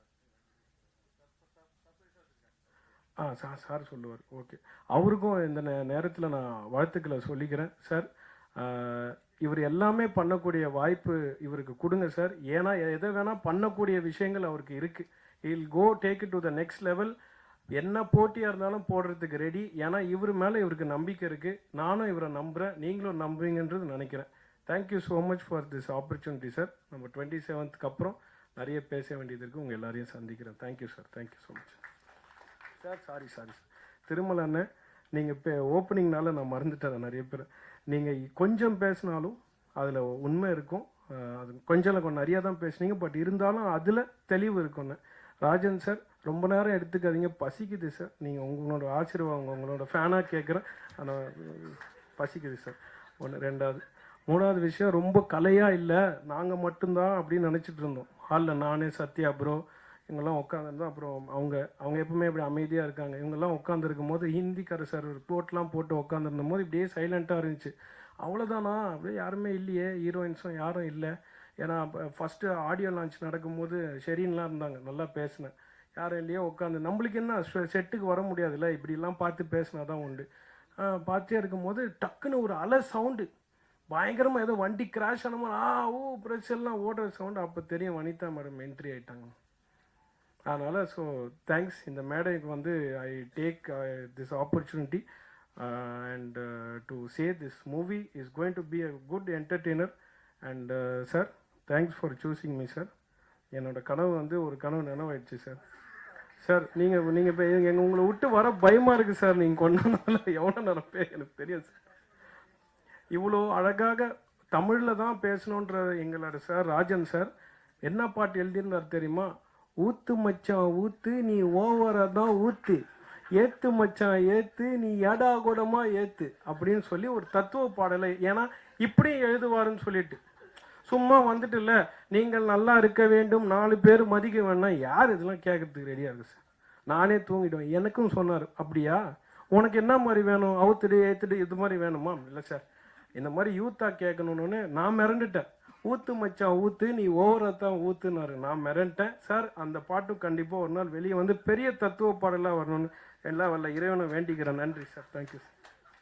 சார் சொல்லுவார். ஓகே, அவருக்கும் இந்த நேரத்தில் நான் வாழ்த்துக்களை சொல்லிக்கிறேன். சார், இவர் எல்லாமே பண்ணக்கூடிய வாய்ப்பு இவருக்கு கொடுங்க சார். ஏன்னா எதை வேணால் பண்ணக்கூடிய விஷயங்கள் அவருக்கு இருக்குது. I'll go take it to the next level. என்ன போட்டியாக இருந்தாலும் போடுறதுக்கு ரெடி. ஏன்னா இவர் மேலே இவருக்கு நம்பிக்கை இருக்குது. நானும் இவரை நம்புகிறேன், நீங்களும் நம்புவீங்கன்றது நினைக்கிறேன். Thank you so much for this opportunity sir. நம்ம 27th அப்புறம் நிறைய பேச வேண்டியது இருக்குது. உங்கள் எல்லாரையும் சந்திக்கிறேன். Thank you sir. Thank you so much sir. Sorry sir. Thirumal அண்ணன், நீங்கள் இப்போ ஓப்பனிங்னால நான் மறந்துட்டேன் நிறைய பேர். நீங்கள் கொஞ்சம் பேசினாலும் அதில் உண்மை இருக்கும். அது கொஞ்சம் நிறையா தான் பேசுனீங்க, பட் இருந்தாலும் அதில் தெளிவு இருக்குன்னு. ராஜன் சார், ரொம்ப நேரம் எடுத்துக்காதீங்க, பசிக்குது சார். நீங்கள் உங்களோட ஆசீர்வாதம், உங்களோட ஃபேனாக கேட்குறேன். ஆனால் பசிக்குது சார். ஒன்று. மூணாவது விஷயம், ரொம்ப கலையாக இல்லை, நாங்கள் மட்டும்தான் அப்படின்னு நினச்சிட்டு இருந்தோம். ஹாலில் நானே, சத்யா ப்ரோ, இவங்கெல்லாம் உட்காந்துருந்தோம். அப்புறம் அவங்க எப்பவுமே இப்படி அமைதியாக இருக்காங்க. இவங்கெல்லாம் உட்காந்துருக்கும் போது ஹிந்திக்கார சார் ஒரு கோட்லாம் போட்டு உட்காந்துருந்த போது இப்படியே சைலண்ட்டாக இருந்துச்சு. அவ்வளோதானா? அப்படியே யாருமே இல்லையே, ஹீரோயின்ஸும் யாரும் இல்லை. ஏன்னா ஃபஸ்ட்டு ஆடியோ லான்ச் நடக்கும்போது ஷெரீன்லாம் இருந்தாங்க, நல்லா பேசினேன். யாரும் இல்லையே, உட்காந்து நம்மளுக்கு என்ன செட்டுக்கு வர முடியாதுல்ல, இப்படிலாம் பார்த்து பேசினா தான் உண்டு. பார்த்தே இருக்கும்போது டக்குன்னு ஒரு அலை சவுண்டு, பயங்கரமாக ஏதோ வண்டி கிராஷ் ஆன மாதிரி ப்ரெஷ் எல்லாம் ஓடுற சவுண்டு. அப்போ தெரியும் வனிதா மேடம் என்ட்ரி ஆகிட்டாங்க. அதனால் ஸோ தேங்க்ஸ். இந்த மேடைக்கு வந்து I take this opportunity and to say this movie is going to be a good entertainer. And sir, thanks for choosing me sir. என்னோடய கனவு வந்து ஒரு கனவு நினைவாயிடுச்சு சார். சார், நீங்கள் இப்போ உங்களை விட்டு வர பயமாக இருக்குது சார். நீங்கள் கொண்டனால எவ்வளோ நினைப்பே எனக்கு தெரியும் சார். இவ்வளோ அழகாக தமிழில் தான் பேசணுன்ற எங்களோட சார் ராஜன் சார் என்ன பாட்டு எழுதியிருந்தார் தெரியுமா? ஊத்து மச்சான் ஊத்து, நீ ஓவரா தான் ஊத்து, ஏத்து மச்சான் ஏத்து, நீ ஏடா கூடமா ஏத்து அப்படின்னு சொல்லி ஒரு தத்துவ பாடலை. ஏன்னா இப்படியும் எழுதுவாருன்னு சொல்லிட்டு சும்மா வந்துட்டு இல்லை, நீங்கள் நல்லா இருக்க வேண்டும், 4 பேர் மதிக்க வேணாம். யார் இதெல்லாம் கேட்கறதுக்கு ரெடியாக இருக்கு சார்? நானே தூங்கிடுவேன். எனக்கும் சொன்னார், அப்படியா உனக்கு என்ன மாதிரி வேணும், அவுத்துடு ஏத்துடு இது மாதிரி வேணுமா? இல்லை சார், இந்த மாதிரி யூத்தாக கேட்கணுன்னு நான் மிரண்டுட்டேன். ஊத்து மச்சான் ஊத்து, நீ ஓவரா தான் ஊத்துனாரு. நான் மிரண்டேன் சார். அந்த பாட்டும் கண்டிப்பாக ஒரு நாள் வெளியே வந்து பெரிய தத்துவ பாடலாக வரணும்னு எல்லாம் வல்ல இறைவனை வேண்டிக்கிறேன். நன்றி சார். Thank you sir.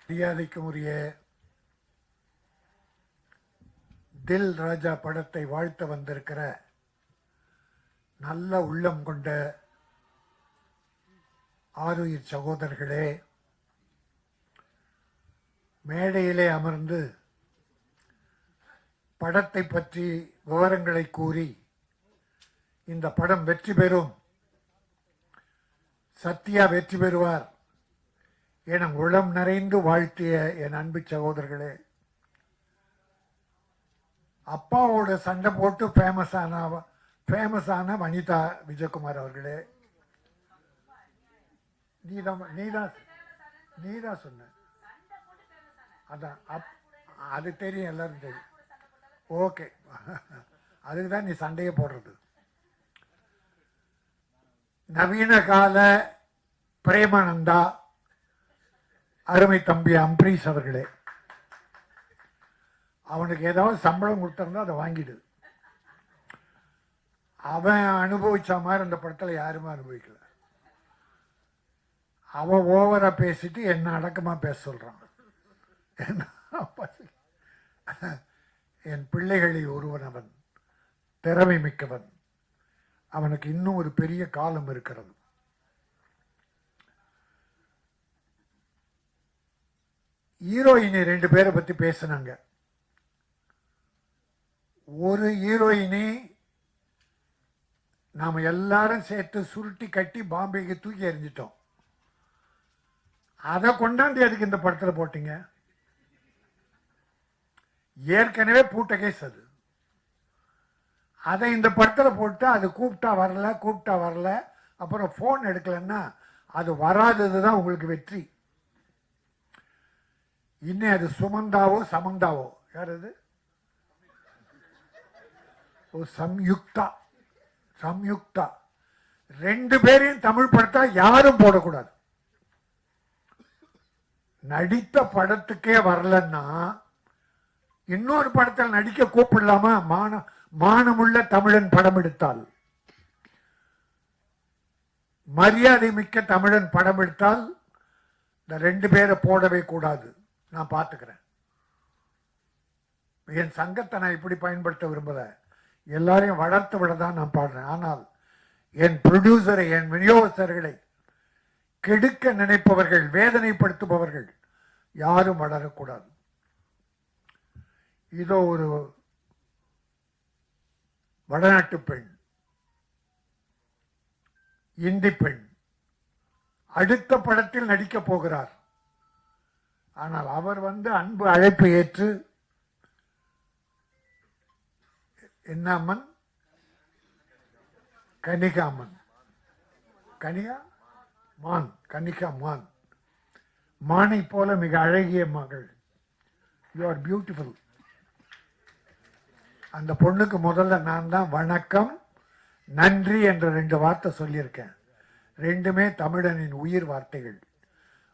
மரியாதைக்கும் உரிய தில் ராஜா படத்தை வாழ்த்த வந்திருக்கிற நல்ல உள்ளம் கொண்ட ஆருயிர் சகோதரர்களே, மேடையிலே அமர்ந்து படத்தை பற்றி விவரங்களை கூறி இந்த படம் வெற்றி பெறும், சத்யா வெற்றி பெறுவார் என உளம் நிறைந்து வாழ்த்திய என் அன்பு சகோதரர்களே, அப்பாவோட சண்டை போட்டு ஃபேமஸான வனிதா விஜயகுமார் அவர்களே, நீதான் சொன்ன. அதான் அது தெரியும், எல்லாரும் தெரியும். ஓகே, அதுக்கு தான் நீ சண்டையை போடுறது. நவீன கால பிரேமானந்தா, அருமை தம்பி அம்பரீஷ் அவர்களே, அவனுக்கு ஏதாவது சம்பளம் கொடுத்திருந்தா அதை வாங்கிடு. அவன் அனுபவிச்ச மாதிரி அந்த படத்துல யாருமே அனுபவிக்கல. அவன் ஓவரா பேசிட்டு என்ன அடக்கமா பேச சொல்றான். என் பிள்ளைகளில் ஒருவன் அவன், திறமை மிக்கவன். அவனுக்கு இன்னும் ஒரு பெரிய காலம் இருக்கிறது. ஹீரோயினி 2 பேரை பத்தி பேசினாங்க. ஒரு ஹீரோயினி நாம எல்லாரும் சேர்த்து சுருட்டி கட்டி பாம்பேக்கு தூக்கி எறிஞ்சிட்டோம். அதை கொண்டாந்து எதுக்கு இந்த படத்துல போட்டீங்க? ஏற்கனவே பூட்ட கேஸ் அது. அதை இந்த படத்துல போட்டு அது கூப்பிட்டா வரல, அப்புறம் போன் எடுக்கலன்னா அது வராததுதான் உங்களுக்கு வெற்றி. இன்னும் அது சுமந்தாவோ சமந்தாவோ, யார் அது? சம்யுக்தா. 2 பேரையும் தமிழ் படத்தா யாரும் போடக்கூடாது. நடித்த படத்துக்கே வரலன்னா இன்னொரு படத்தில் நடிக்க கூப்பிடலாமா? மானமுள்ள தமிழன் படம் எடுத்தால், மரியாதை மிக்க தமிழன் படம் எடுத்தால் இந்த 2 பேரை போடவே கூடாது. நான் பார்த்துக்கிறேன். என் சங்கத்தை நான் இப்படி பயன்படுத்த விரும்பல. எல்லாரையும் வளர்த்து விட தான் நான் பாடுறேன். ஆனால் என் ப்ரொடியூசரை, என் விநியோகஸ்தர்களை கெடுக்க நினைப்பவர்கள், வேதனைப்படுத்துபவர்கள் யாரும் வளரக்கூடாது. இதோ ஒரு வடநாட்டு பெண், இந்தி பெண் அடுத்த படத்தில் நடிக்க போகிறார். ஆனால் அவர் அன்பு அழைப்பு ஏற்று, என்ன அம்மன்? கனிகாமன், கனிகா மான். மானை போல மிக அழகிய மகள். You are beautiful. அந்த பொண்ணுக்கு முதல்ல நான் தான் வணக்கம், நன்றி என்ற 2 வார்த்தை சொல்லியிருக்கேன். 2மே தமிழனின் உயிர் வார்த்தைகள்.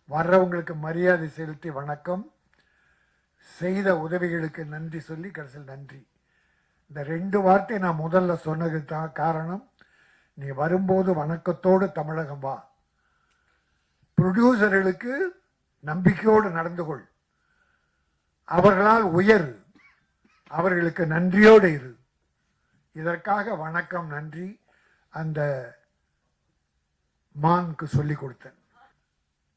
வர்றவங்களுக்கு மரியாதை செலுத்தி வணக்கம், செய்த உதவிகளுக்கு நன்றி சொல்லி கடைசியில் நன்றி. இந்த 2 வார்த்தை நான் முதல்ல சொன்னது தான் காரணம். நீ வரும்போது வணக்கத்தோடு தமிழகம் வா. ப்ரொடியூசர்களுக்கு நம்பிக்கையோடு நடந்து கொள். அவர்களால் உயர், அவர்களுக்கு நன்றியோடு இரு. இதற்காக வணக்கம், நன்றி அந்த மானுக்கு சொல்லி கொடுத்தேன்.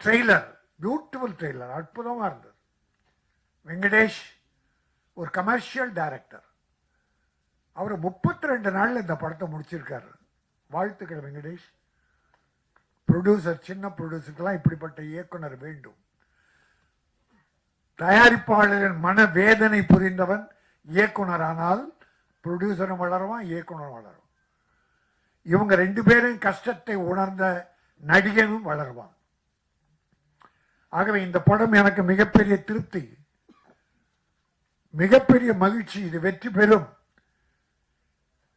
ட்ரெய்லர், பியூட்டிஃபுல் ட்ரெய்லர், அற்புதமா இருந்தது. வெங்கடேஷ் ஒரு கமர்ஷியல் டைரக்டர். அவர் 32 நாள்ல இந்த படத்தை முடிச்சிருக்காரு. வாழ்த்துக்கள் வெங்கடேஷ். ப்ரொடியூசர், சின்ன ப்ரொடியூசருக்கெல்லாம் இப்படிப்பட்ட இயக்குனர் வேண்டும். தயாரிப்பாளரின் மன வேதனை புரிந்தவன் இயக்குனர். ஆனால் ப்ரொடியூசரும் வளருவான், இயக்குனர் வளரும். இவங்க 2 பேரும் கஷ்டத்தை உணர்ந்த நடிகனும் வளருவான். ஆகவே இந்த படம் எனக்கு மிகப்பெரிய திருப்தி, மிகப்பெரிய மகிழ்ச்சி. இது வெற்றி பெறும்.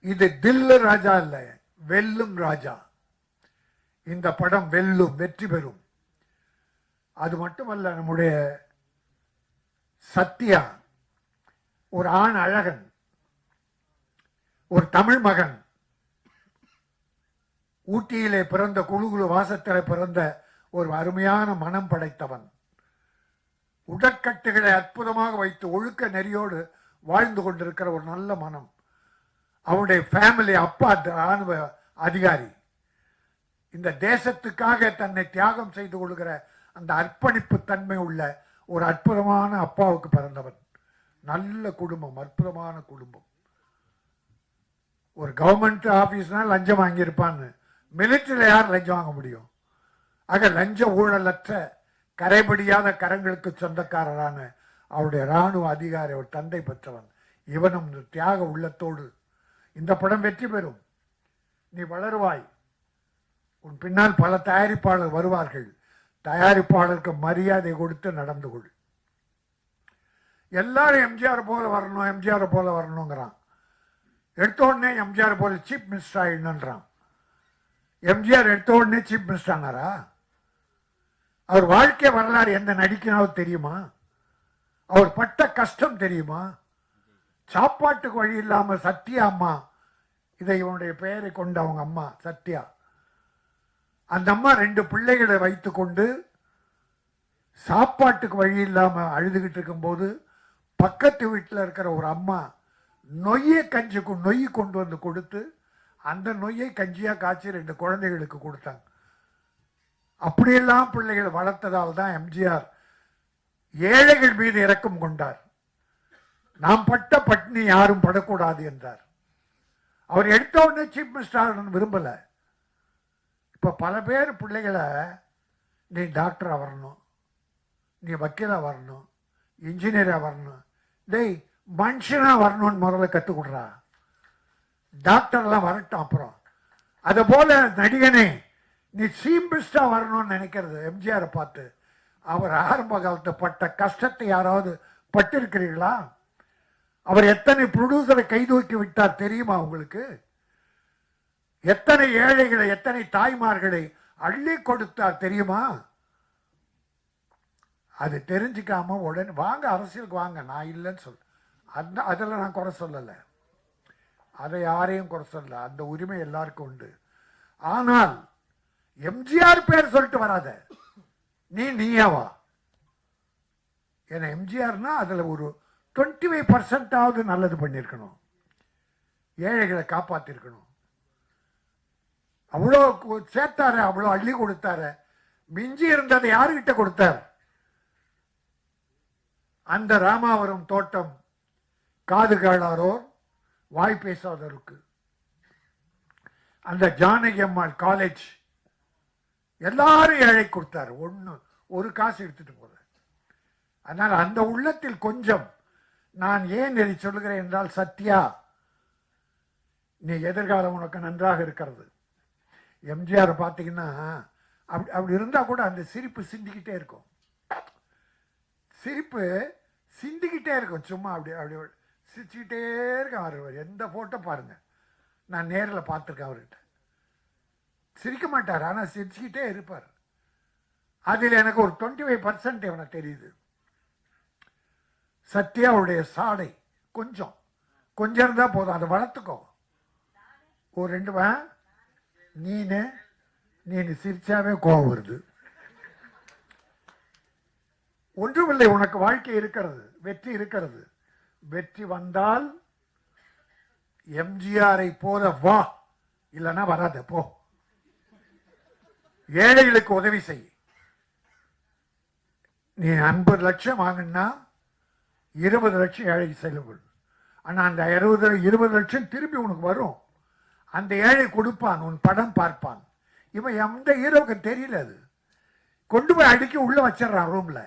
இது தில்லு ராஜா இல்ல, வெல்லும் ராஜா. இந்த படம் வெல்லும், வெற்றி பெறும். அது மட்டுமல்ல, நம்முடைய சத்யா ஒரு ஆண் அழகன், ஒரு தமிழ் மகன், ஊட்டியிலே பிறந்த, குழுகுழு வாசத்திலே பிறந்த ஒரு அருமையான மனம் படைத்தவன். உடற்கட்டுகளை அற்புதமாக வைத்து ஒழுக்க நெறியோடு வாழ்ந்து கொண்டிருக்கிற ஒரு நல்ல மனம். அவனுடைய ஃபேமிலி, அப்பா ராணுவ அதிகாரி. இந்த தேசத்துக்காக தன்னை தியாகம் செய்து கொள்கிற அந்த அர்ப்பணிப்பு தன்மை உள்ள ஒரு அற்புதமான அப்பாவுக்கு பிறந்தவன். நல்ல குடும்பம், அற்புதமான குடும்பம். ஒரு கவர்மெண்ட் ஆபீஸ்னா லஞ்சம் வாங்கியிருப்பான்னு, மிலிட்டரியில யார் லஞ்சம் வாங்க முடியும்? ஆக லஞ்ச ஊழலற்ற கரைபடியாத கரங்களுக்கு சொந்தக்காரரான அவருடைய ராணுவ அதிகாரி, அவர் தந்தை பெற்றவன். இவனும் தியாக உள்ளத்தோடு இந்த படம் வெற்றி பெறும். நீ வளருவாய். உன் பின்னால் பல தயாரிப்பாளர் வருவார்கள். தயாரிப்பாளருக்கு மரியாதை கொடுத்து நடந்து கொள். எல்லாரும் எம்ஜிஆர் போல வரணும், எம்ஜிஆர் போல வரணுங்கிறான். எடுத்த உடனே எம்ஜிஆர் போல சீஃப் மினிஸ்டர் ஆயிடணுன்றான். எம்ஜிஆர் எடுத்த உடனே சீஃப் மினிஸ்டர் ஆனாரா? அவர் வாழ்க்கை வரலாறு எந்த நடிக்கனாவது தெரியுமா? அவர் பட்ட கஷ்டம் தெரியுமா? சாப்பாட்டுக்கு வழி இல்லாம சத்யா அம்மா, இதை இவனுடைய பெயரை கொண்ட அவங்க அம்மா சத்யா, அந்த அம்மா 2 பிள்ளைகளை வைத்து கொண்டு சாப்பாட்டுக்கு வழி இல்லாம அழுதுகிட்டு இருக்கும்போது பக்கத்து வீட்டில் இருக்கிற ஒரு அம்மா நொய்யை நொய் கொண்டு வந்து கொடுத்து அந்த நொய்யை கஞ்சியா காய்ச்சி 2 குழந்தைகளுக்கு கொடுத்தாங்க. அப்படியெல்லாம் பிள்ளைகளை வளர்த்ததால் தான் எம்ஜிஆர் ஏழைகள் மீது இரக்கம் கொண்டார். நாம் பட்ட பட்டினி யாரும் படக்கூடாது என்றார். அவர் எடுத்த உடனே சீஃப் மினிஸ்டர் விரும்பல. இப்ப பல பேர் பிள்ளைகளை நீ டாக்டரா வரணும், நீ வக்கீலா வரணும், இன்ஜினியரா வரணும், டேய் மனுஷனா வரணும்னு முதல்ல கற்றுக் கொடுறா. டாக்டர்லாம் வரட்டும் அப்புறம். அதை போல நடிகனே நீ சீஃப் மினிஸ்டரா வரணும்னு நினைக்கிறது எம்ஜிஆரை பார்த்து. அவர் ஆரம்ப காலத்தை பட்ட கஷ்டத்தை யாராவது பட்டிருக்கிறீர்களா? அவர் எத்தனை ப்ரொடியூசரை கைதூக்கி விட்டார் தெரியுமா உங்களுக்கு? எத்தனை ஏழைகளை, எத்தனை தாய்மார்களை அள்ளி கொடுத்தார் தெரியுமா? அது தெரிஞ்சுக்காம உடனே வாங்க அரசியலுக்கு வாங்க, நான் இல்லைன்னு சொல்ல. அதில் நான் குறை சொல்லலை, அதை யாரையும் குறை சொல்லல. அந்த உரிமை எல்லாருக்கும் உண்டு. ஆனால் எம்ஜிஆர் பேர் சொல்லிட்டு வராத, நீயாவா? ஏன்னா எம்ஜிஆர்னா அதுல ஒரு 25% நல்லது பண்ணியிருக்கணும், ஏழைகளை காப்பாத்திருக்கணும். அவ்வளோ சேர்த்தாரு, அவ்வளோ அள்ளி கொடுத்தாரு. மிஞ்சி இருந்ததை யாருகிட்ட கொடுத்தார்? அந்த ராமாவரம் தோட்டம் காது கேளாரோர் வாய் பேசாதோருக்கு, அந்த ஜானகி அம்மாள் காலேஜ் எல்லாரும் ஏழை கொடுத்தாரு. ஒரு காசு எடுத்துட்டு போற. அதனால அந்த உள்ளத்தில் கொஞ்சம் நான் ஏன் இதை சொல்லுகிறேன் என்றால், சத்யா நீ எதிர்காலம் உனக்கு நன்றாக இருக்கிறது. எம்ஜிஆர் பார்த்தீங்கன்னா அப்படி இருந்தா கூட அந்த சிரிப்பு சிந்திக்கிட்டே இருக்கும். சிரிப்பு சிந்திக்கிட்டே இருக்கும். சும்மா அப்படி சிரிச்சுக்கிட்டே இருக்க. அவர் எந்த போட்டோ பாருங்க, நான் நேரில் பார்த்துருக்கேன். அவர்கிட்ட சிரிக்க மாட்டார், ஆனால் சிரிச்சுக்கிட்டே இருப்பார். அதில் எனக்கு ஒரு 25% இவனை தெரியுது. சத்யாவுடைய சாடை கொஞ்சம் இருந்தா போதும், அதை வளர்த்துக்கோ. ஒரு 2 நீ சிரிச்சாவே கோபம் வருது. ஒன்றுமில்லை, உனக்கு வாழ்க்கை இருக்கிறது, வெற்றி இருக்கிறது. வெற்றி வந்தால் எம்ஜிஆரை போல வா, இல்லைன்னா வராத போ. ஏழைகளுக்கு உதவி செய். நீ 50 லட்சம் வாங்கினா 20 லட்சம் ஏழைக்கு செலவு. ஆனா அந்த 20 லட்சம் திரும்பி உனக்கு வரும். அந்த ஏழை கொடுப்பான், உன் படம் பார்ப்பான். இவன் எந்த ஹீரோவுக்கு தெரியல. அது கொண்டு போய் அடுக்கி உள்ள வச்சிடறான் ரூம்ல.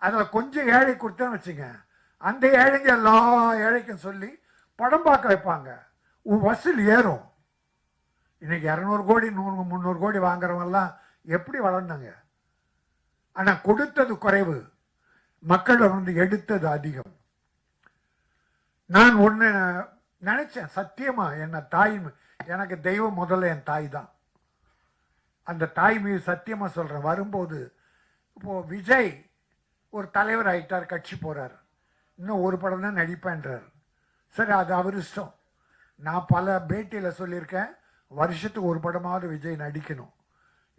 அதுல கொஞ்சம் ஏழை கொடுத்தேன்னு வச்சுங்க, அந்த ஏழைங்க எல்லா ஏழைக்கும் சொல்லி படம் பார்க்க வைப்பாங்க. உன் வசூல் ஏறும். இன்னைக்கு 200 கோடி 300 கோடி வாங்குறவங்கலாம் எப்படி வளர்ந்தாங்க? ஆனா கொடுத்தது குறைவு, மக்கள் வந்து எடுத்தது அதிகம். நான் ஒண்ணு நினைச்சேன், சத்தியமா என்ன தாய், எனக்கு தெய்வம் முதல்ல என் தாய் தான். அந்த தாய் மீது சத்தியமா சொல்றேன். வரும்போது இப்போ விஜய் ஒரு தலைவர் ஆயிட்டார், கட்சி போறார், இன்னும் ஒரு படம் தான் நடிப்பேன்றார். சரி, அது அவர் இஷ்டம். நான் பல பேட்டியில சொல்லியிருக்கேன், வருஷத்துக்கு ஒரு படமாவது விஜய் நடிக்கணும்,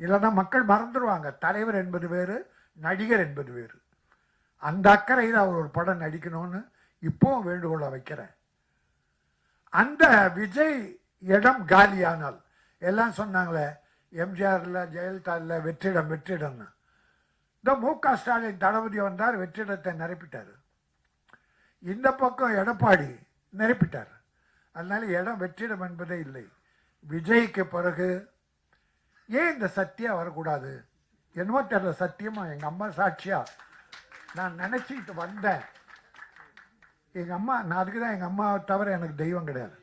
இல்லைன்னா மக்கள் மறந்துடுவாங்க. தலைவர் என்பது வேறு, நடிகர் என்பது வேறு. அந்த அக்கறையில் அவர் ஒரு படம் நடிக்கணும்னு இப்போ வேண்டுகோளை வைக்கிறேன். அந்த விஜய் இடம் காலியானால், எல்லாம் சொன்னாங்களே எம்ஜிஆர்ல ஜெயலலிதா இல்ல வெற்றிடம்னு. இந்த மு.க. ஸ்டாலின் தளபதி வந்தார், வெற்றிடத்தை நிரப்பிட்டாரு. இந்த பக்கம் எடப்பாடி நிரப்பிட்டார். அதனால இடம் வெற்றிடம் என்பதே இல்லை. விஜய்க்கு பிறகு ஏன் இந்த சத்யா வரக்கூடாது? என்னமோ தெரியல, சத்தியமா எங்க அம்மா சாட்சியா நான் நினைச்சிட்டு வந்தேன். எங்க அம்மா, நான் அதுக்குதான் எங்க அம்மாவை தவிர எனக்கு தெய்வம் கிடையாது.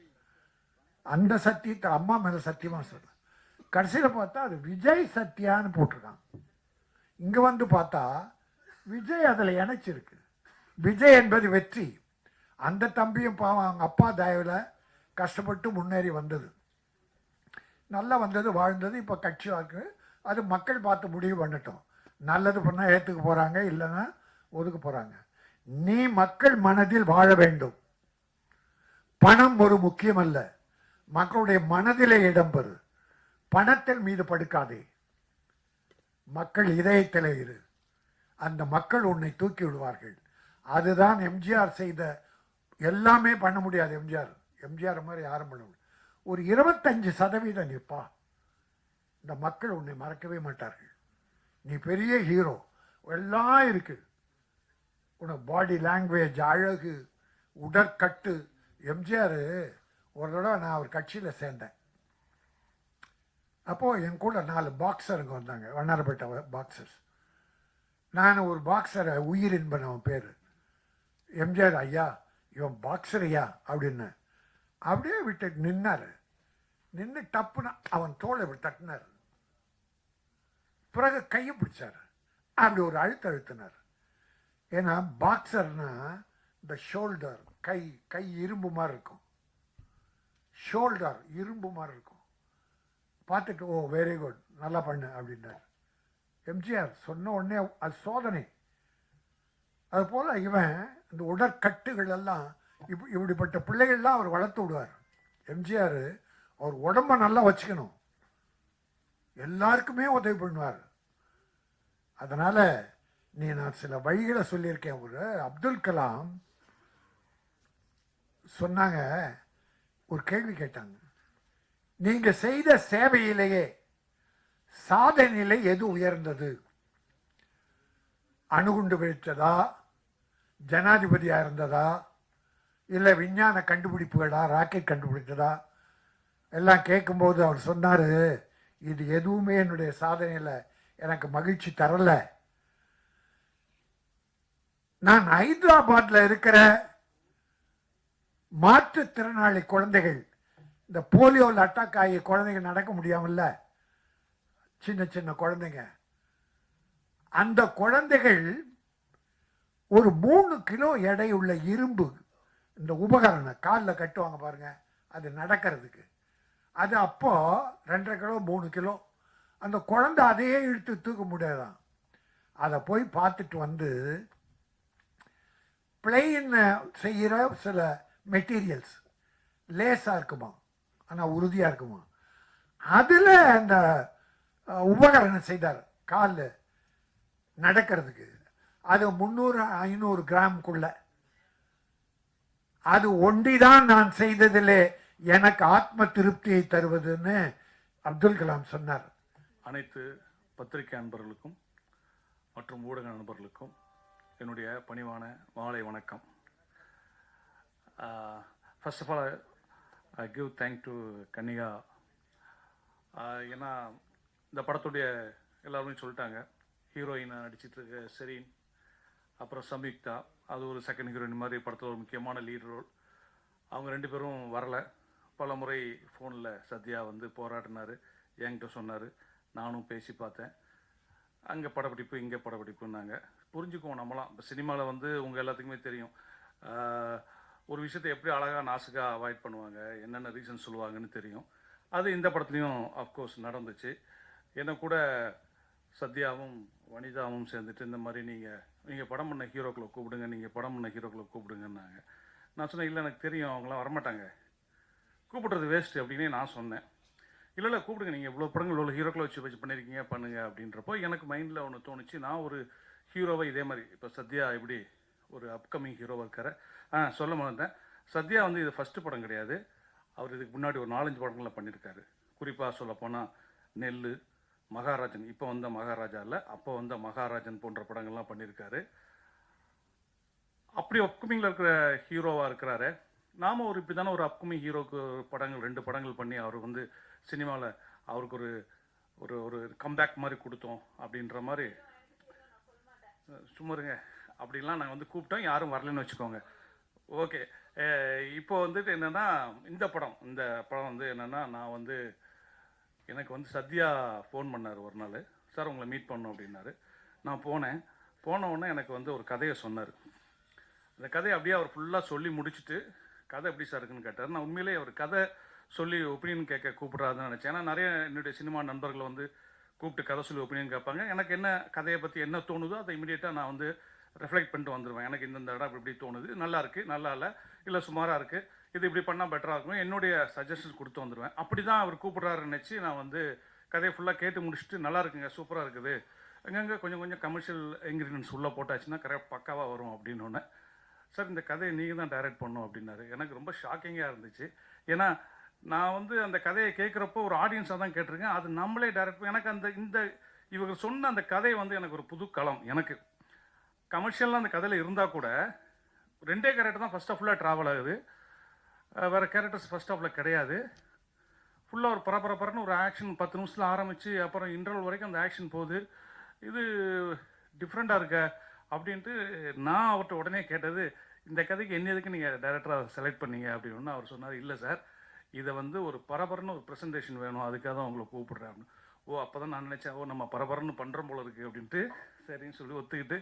அந்த சத்தியத்தை அம்மா மேல சத்தியமா சொல்றேன். கடைசியில பார்த்தா அது விஜய் சத்யான்னு போட்டிருக்காங்க. இங்க வந்து பார்த்தா விஜய் அதுல இணைச்சிருக்கு. விஜய் என்பது வெற்றி. அந்த தம்பியும் பாவம் அவங்க அப்பா தயவில் கஷ்டப்பட்டு முன்னேறி வந்தது, நல்லா வந்தது, வாழ்ந்தது. இப்போ கட்சி வாக்கு அது மக்கள் பார்த்து முடிவு பண்ணட்டும். நல்லது பண்ணால் ஏற்றுக்க போகிறாங்க, இல்லைன்னா ஒதுக்க போகிறாங்க. நீ மக்கள் மனதில் வாழ வேண்டும். பணம் ஒரு முக்கியம் அல்ல, மக்களுடைய மனதிலே இடம்பெறு. பணத்தின் மீது படுக்காதே, மக்கள் இதயத்திலே இரு. அந்த மக்கள் உன்னை தூக்கி விடுவார்கள். அதுதான் எம்ஜிஆர் செய்த. எல்லாமே பண்ண முடியாது எம்ஜிஆர் மாதிரி யாரும் பண்ண முடியாது. ஒரு 25% நிற்பா, இந்த மக்கள் உன்னை மறக்கவே மாட்டார்கள். நீ பெரிய ஹீரோ, எல்லாம் இருக்கு. உனக்கு பாடி லாங்குவேஜ், அழகு, உடற்கட்டு. எம்ஜிஆர் ஒரு தடவை நான் ஒரு கட்சியில் சேர்ந்தேன். அப்போது என் கூட 4 பாக்ஸருங்க வந்தாங்க, வண்ணாரப்பேட்டை பாக்ஸர்ஸ். நான் ஒரு பாக்ஸரை உயிர் என்பன், அவன் பேர். எம்ஜிஆர் ஐயா இவன் பாக்ஸர் ஐயா அப்படின்னு அப்படியே விட்டு நின்னார். நின்று டப்புனா அவன் தோலை இப்படி தட்டினார். பிறகு கையை பிடிச்சார், அப்படி ஒரு அழுத்தினார். ஏன்னா பாக்ஸர்னா இந்த ஷோல்டர், கை இரும்பு மாதிரி இருக்கும், ஷோல்டர் இரும்பு மாதிரி இருக்கும். பார்த்துட்டு ஓ வெரி குட், நல்லா பண்ணு அப்படின்னார். எம்ஜிஆர் சொன்ன உடனே அது சோதனை. அதுபோல் இவன் இந்த உடற்கட்டுகள் எல்லாம் இப்படிப்பட்ட பிள்ளைகள்லாம் அவர் வளர்த்து விடுவார். எம்ஜிஆர் அவர் உடம்ப நல்லா வச்சுக்கணும், எல்லாருக்குமே உதவி பண்ணுவார். அதனால் நான் சில வழிகளை சொல்லியிருக்கேன். ஒரு அப்துல் கலாம் சொன்னாங்க, ஒரு கேள்வி கேட்டாங்க, நீங்கள் செய்த சேவையிலேயே சாதனையிலே எது உயர்ந்தது? அணுகுண்டு வெடித்ததா, ஜனாதிபதியாக இருந்ததா, இல்லை விஞ்ஞான கண்டுபிடிப்புகளா, ராக்கெட் கண்டுபிடித்ததா? எல்லாம் கேட்கும்போது அவர் சொன்னார், இது எதுவுமே என்னுடைய சாதனையில் எனக்கு மகிழ்ச்சி தரலை. நான் ஹைதராபாத்தில் இருக்கிற மாற்றுத்திறனாளி குழந்தைகள், இந்த போலியோவில் அட்டாக் ஆகிய குழந்தைங்க நடக்க முடியாமல்ல, சின்ன சின்ன குழந்தைங்க, அந்த குழந்தைகள் ஒரு 3 கிலோ எடை உள்ள இரும்பு இந்த உபகரணம் காலில் கட்டுவாங்க பாருங்க, அது நடக்கிறதுக்கு. அது அப்போ 2.5 கிலோ 3 கிலோ. அந்த குழந்தை அதையே இழுத்து தூக்க முடியாதான். அதை போய் பார்த்துட்டு வந்து பிளெயின் செய்கிற சில மெட்டீரியல்ஸ் லேஸாக இருக்குமா, ஆனால் உறுதியாக இருக்குமா, அதில் அந்த உபகரணம் செய்தார் காலில் நடக்கிறதுக்கு. அது 300-500 கிராமுக்குள்ள. அது ஒண்டிதான் நான் செய்ததிலே எனக்கு ஆத்ம திருப்தியை தருவதுன்னு அப்துல் கலாம் சொன்னார். அனைத்து பத்திரிகை நண்பர்களுக்கும் மற்றும் ஊடக நண்பர்களுக்கும் என்னுடைய பணிவான மாலை வணக்கம். First of all I give thank to Kannika. ஏன்னா இந்த படத்துடைய எல்லாருமே சொல்லிட்டாங்க, ஹீரோயினை நடிச்சிட்டு இருக்க செரீன், அப்புறம் சம்யுக்தா, அது ஒரு செகண்ட் ஹீரோயின் மாதிரி படத்தில் ஒரு முக்கியமான லீட் ரோல். அவங்க 2 பேரும் வரலை. பல முறை ஃபோனில் சத்யா வந்து போராடினார், என்கிட்ட சொன்னார், நானும் பேசி பார்த்தேன். அங்கே படப்பிடிப்பு இங்கே படப்பிடிப்புன்னாங்க. புரிஞ்சுக்குவோம் நம்மளாம். இப்போ சினிமாவில் வந்து உங்கள் எல்லாத்துக்குமே தெரியும், ஒரு விஷயத்தை எப்படி அழகாக நாசுக்காக அவாய்ட் பண்ணுவாங்க, என்னென்ன ரீசன் சொல்லுவாங்கன்னு தெரியும். அது இந்த படத்துலையும் அஃப்கோர்ஸ் நடந்துச்சு. என்ன கூட சத்யாவும் வனிதாவும் சேர்ந்துட்டு இந்த மாதிரி நீங்கள் படம் பண்ண ஹீரோக்களை கூப்பிடுங்க, நீங்கள் படம் பண்ண ஹீரோக்களை கூப்பிடுங்கன்னாங்க. நான் சொன்னேன், இல்லை எனக்கு தெரியும் அவங்களாம் வரமாட்டாங்க, கூப்பிடுறது வேஸ்ட்டு அப்படின்னே நான் சொன்னேன். இல்லை கூப்பிடுங்க, நீங்கள் இவ்வளோ படங்கள் இவ்வளோ ஹீரோக்களை வச்சு பண்ணியிருக்கீங்க, பண்ணுங்க அப்படின்றப்போ எனக்கு மைண்டில் ஒன்று தோணுச்சு. நான் ஒரு ஹீரோவை இதே மாதிரி, இப்போ சத்யா எப்படி ஒரு அப்கமிங் ஹீரோவாக இருக்கார, சொல்ல மாட்டேன். சத்யா வந்து இது ஃபஸ்ட்டு படம் கிடையாது, அவர் இதுக்கு முன்னாடி ஒரு 4-5 படங்களில் பண்ணியிருக்காரு. குறிப்பாக சொல்லப்போனால் நெல், மகாராஜன், இப்போ வந்த மகாராஜா இல்லை, அப்போ வந்த மகாராஜன் போன்ற படங்கள்லாம் பண்ணியிருக்காரு. அப்படி அப்கமிங்கில் இருக்கிற ஹீரோவாக இருக்கிறாரு. நாம் ஒரு இப்படி தானே ஒரு அப்கமிங் ஹீரோக்கு படங்கள் 2 படங்கள் பண்ணி அவர் வந்து சினிமாவில் அவருக்கு ஒரு ஒரு ஒரு கம்பேக் மாதிரி கொடுத்தோம் அப்படின்ற மாதிரி. சும்மாருங்க, அப்படின்லாம் நாங்கள் வந்து கூப்பிட்டோம், யாரும் வரலன்னு வச்சுக்கோங்க. ஓகே, இப்போ வந்துட்டு என்னென்னா இந்த படம் வந்து என்னென்னா, நான் வந்து எனக்கு வந்து சத்யா ஃபோன் பண்ணார் ஒரு நாள், சார் உங்களை மீட் பண்ணோம் அப்படின்னாரு. நான் போன உடனே எனக்கு வந்து ஒரு கதையை சொன்னார். இந்த கதையை அப்படியே அவர் ஃபுல்லாக சொல்லி முடிச்சுட்டு கதை எப்படி சார் இருக்குன்னு கேட்டார். நான் உண்மையிலேயே அவர் கதை சொல்லி ஒப்பீனியன் கேட்க கூப்பிட்றாருன்னு நினச்சேன். ஏன்னா நிறைய என்னுடைய சினிமா நண்பர்களை வந்து கூப்பிட்டு கதை சொல்லி ஒப்பீனியன் கேட்பாங்க. எனக்கு என்ன கதையை பற்றி என்ன தோணுதோ அதை இமீடியட்டாக நான் வந்து ரிஃப்ளெக்ட் பண்ணிட்டு வந்துடுவேன். எனக்கு இந்த இடம் இப்படி தோணுது, நல்லா இருக்குது, நல்லா இல்லை சுமாராக இருக்குது, இது இப்படி பண்ணால் பெட்டராக இருக்கும், என்னுடைய சஜஷன்ஸ் கொடுத்து வந்துடுவேன். அப்படி தான் அவர் கூப்பிட்றாருன்னு நினச்சி நான் வந்து கதையை ஃபுல்லாக கேட்டு முடிச்சுட்டு நல்லா இருக்குங்க, சூப்பராக இருக்குது, எங்கெங்கே கொஞ்சம் கொஞ்சம் கமர்ஷியல் இன்க்ரீடியன்ஸ் உள்ளே போட்டாச்சுன்னா கரெக்ட் பக்காவாக வரும் அப்படின்னு ஒன்று. சார் இந்த கதையை நீங்கள் தான் டைரக்ட் பண்ணணும் அப்படின்னாரு. எனக்கு ரொம்ப ஷாக்கிங்காக இருந்துச்சு. ஏன்னா நான் வந்து அந்த கதையை கேட்குறப்போ ஒரு ஆடியன்ஸாக தான் கேட்டிருக்கேன், அது நம்மளே டைரக்ட். எனக்கு இந்த இவங்க சொன்ன அந்த கதை வந்து எனக்கு ஒரு புது களம். எனக்கு கமர்ஷியலாக அந்த கதையில் இருந்தால் கூட 2 கேரக்டர் தான் ஃபஸ்ட் ஆஃப்ல ட்ராவல் ஆகுது, வேறு கேரக்டர்ஸ் ஃபஸ்ட் ஆஃபில் கிடையாது. ஃபுல்லாக ஒரு பரபரப்புன்னு ஒரு ஆக்ஷன் 10 நிமிஷத்தில் ஆரம்பித்து அப்புறம் இன்டர்வல் வரைக்கும் அந்த ஆக்ஷன் போகுது. இது டிஃப்ரெண்ட்டாக இருக்க அப்படின்ட்டு நான் அவர்கிட்ட உடனே கேட்டது, இந்த கதைக்கு என்ன எதுக்கு நீங்கள் டைரக்டராக செலக்ட் பண்ணீங்க அப்படின்னு. அவர் சொன்னார், இல்லை சார், இதை வந்து ஒரு பரபரன்னு ஒரு ப்ரெசன்டேஷன் வேணும், அதுக்காக தான் உங்களை கூப்பிடுறேன். ஓ அப்போ தான் நான் நினச்சேன், ஓ நம்ம பரபரன்னு பண்ணுறோம் போல இருக்குது அப்படின்ட்டு சரின்னு சொல்லி ஒத்துக்கிட்டு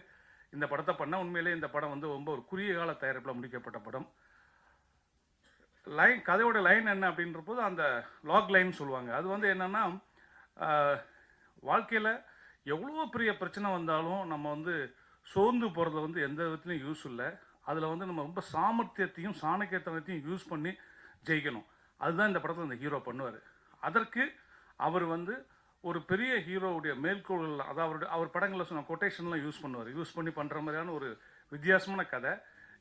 இந்த படத்தை பண்ண. உண்மையிலே இந்த படம் வந்து ரொம்ப ஒரு குறுகிய கால தயாரிப்பில் முடிக்கப்பட்ட படம். கதையோட லைன் என்ன அப்படின்ற போது அந்த லாக் லைன் சொல்லுவாங்க. அது வந்து என்னென்னா, வாழ்க்கையில் எவ்வளோ பெரிய பிரச்சனை வந்தாலும் நம்ம வந்து சோர்ந்து போகிறத வந்து எந்த விதத்துலையும் யூஸ் இல்லை. அதில் வந்து நம்ம ரொம்ப சாமர்த்தியத்தையும் சாணக்கியத்தனத்தையும் யூஸ் பண்ணி ஜெயிக்கணும். அதுதான் இந்த படத்தில் இந்த ஹீரோ பண்ணுவார். அதற்கு அவர் வந்து ஒரு பெரிய ஹீரோவுடைய மேற்கோள்கள், அதாவது அவர் படங்களில் சொன்ன கொட்டேஷன்லாம் யூஸ் பண்ணுவார். யூஸ் பண்ணி பண்ணுற மாதிரியான ஒரு வித்தியாசமான கதை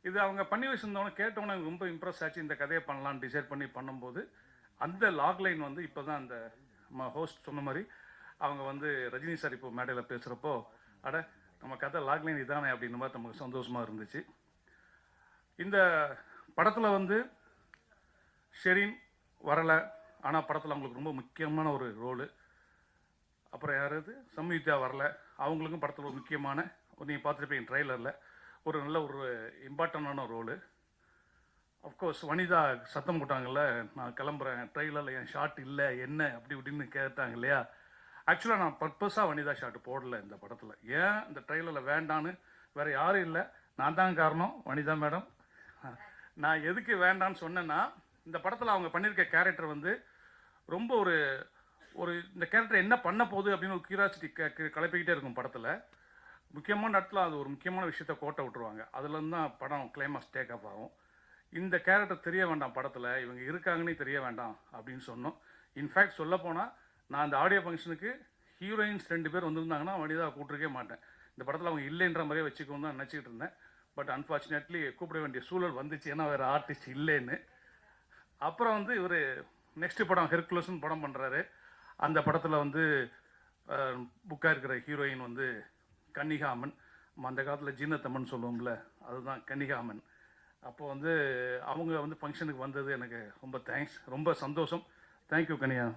இது. அவங்க பண்ணி வச்சுருந்தவங்க கேட்டவொன்னே ரொம்ப இம்ப்ரெஸ் ஆச்சு. இந்த கதையை பண்ணலான்னு டிசைட் பண்ணி பண்ணும்போது அந்த லாக் லைன் வந்து இப்போ தான் அந்த ஹோஸ்ட் சொன்ன மாதிரி அவங்க வந்து ரஜினி சார் இப்போ மேடையில் பேசுகிறப்போ, அட நம்ம கதை லாக் லைன் இதானே அப்படின்ற மாதிரி நமக்கு சந்தோஷமாக இருந்துச்சு. இந்த படத்தில் வந்து ஷெரீன் வரலை, ஆனால் படத்தில் அவங்களுக்கு ரொம்ப முக்கியமான ஒரு ரோலு. அப்புறம் யாராவது சம்யுக்தா வரல, அவங்களுக்கும் படத்தில் ஒரு முக்கியமான, நீங்கள் பார்த்துருப்பீங்க ட்ரெய்லரில், ஒரு நல்ல ஒரு இம்பார்ட்டண்டான ரோலு. அஃப்கோர்ஸ் வனிதா சத்தம் போட்டாங்கல்ல, நான் கிளம்புறேன், ட்ரெய்லரில் என் ஷாட் இல்லை என்ன அப்படி இப்படின்னு கேட்டாங்க இல்லையா. ஆக்சுவலாக நான் பர்பஸாக வனிதா ஷாட் போடலை இந்த படத்தில். ஏன் இந்த ட்ரெய்லரில் வேண்டான்னு வேறு யாரும் இல்லை, நான் தான் காரணம், வனிதா மேடம். நான் எதுக்கு வேண்டான்னு சொன்னேன்னா, இந்த படத்தில் அவங்க பண்ணியிருக்க கேரக்டர் வந்து ரொம்ப ஒரு இந்த கேரக்டர் என்ன பண்ண போகுது அப்படின்னு ஒரு கியூரியாசிட்டி கிளப்பிக்கிட்டே இருக்கும் படத்தில். முக்கியமான இடத்துல அது ஒரு முக்கியமான விஷயத்த கோட்டை விட்டுருவாங்க. அதுலேருந்து தான் படம் கிளைமாக்ஸ் டேக் அப் ஆகும். இந்த கேரக்டர் தெரிய வேண்டாம் படத்தில், இவங்க இருக்காங்கன்னு தெரிய வேண்டாம் அப்படின்னு சொன்னோம். இன்ஃபேக்ட் சொல்லப்போனால் நான் அந்த ஆடியோ ஃபங்க்ஷனுக்கு ஹீரோயின்ஸ் 2 பேர் வந்திருந்தாங்கன்னா வனிதா கூப்பிட்டுருக்கே மாட்டேன். இந்த படத்தில் அவங்க இல்லைன்ற மாதிரியே வச்சுக்கணும் தான் நினச்சிக்கிட்டு இருந்தேன். பட் அன்ஃபார்ச்சுனேட்லி கூப்பிட வேண்டிய சூழல் வந்துச்சு, ஏன்னா வேறு ஆர்டிஸ்ட் இல்லைன்னு. அப்புறம் வந்து இவர் நெக்ஸ்ட் படம் ஹெர்குலஸ்ன்னு படம் பண்ணுறாரு. அந்த படத்தில் வந்து புக்காக இருக்கிற ஹீரோயின் வந்து கன்னிகாமன். அந்த காலத்தில் ஜீனத்தம்மன் சொல்லுவோம்ல, அதுதான் கன்னிகாமன். அப்போ வந்து அவங்க வந்து ஃபங்க்ஷனுக்கு வந்தது எனக்கு ரொம்ப தேங்க்ஸ், ரொம்ப சந்தோஷம். தேங்க்யூ கன்னிகா.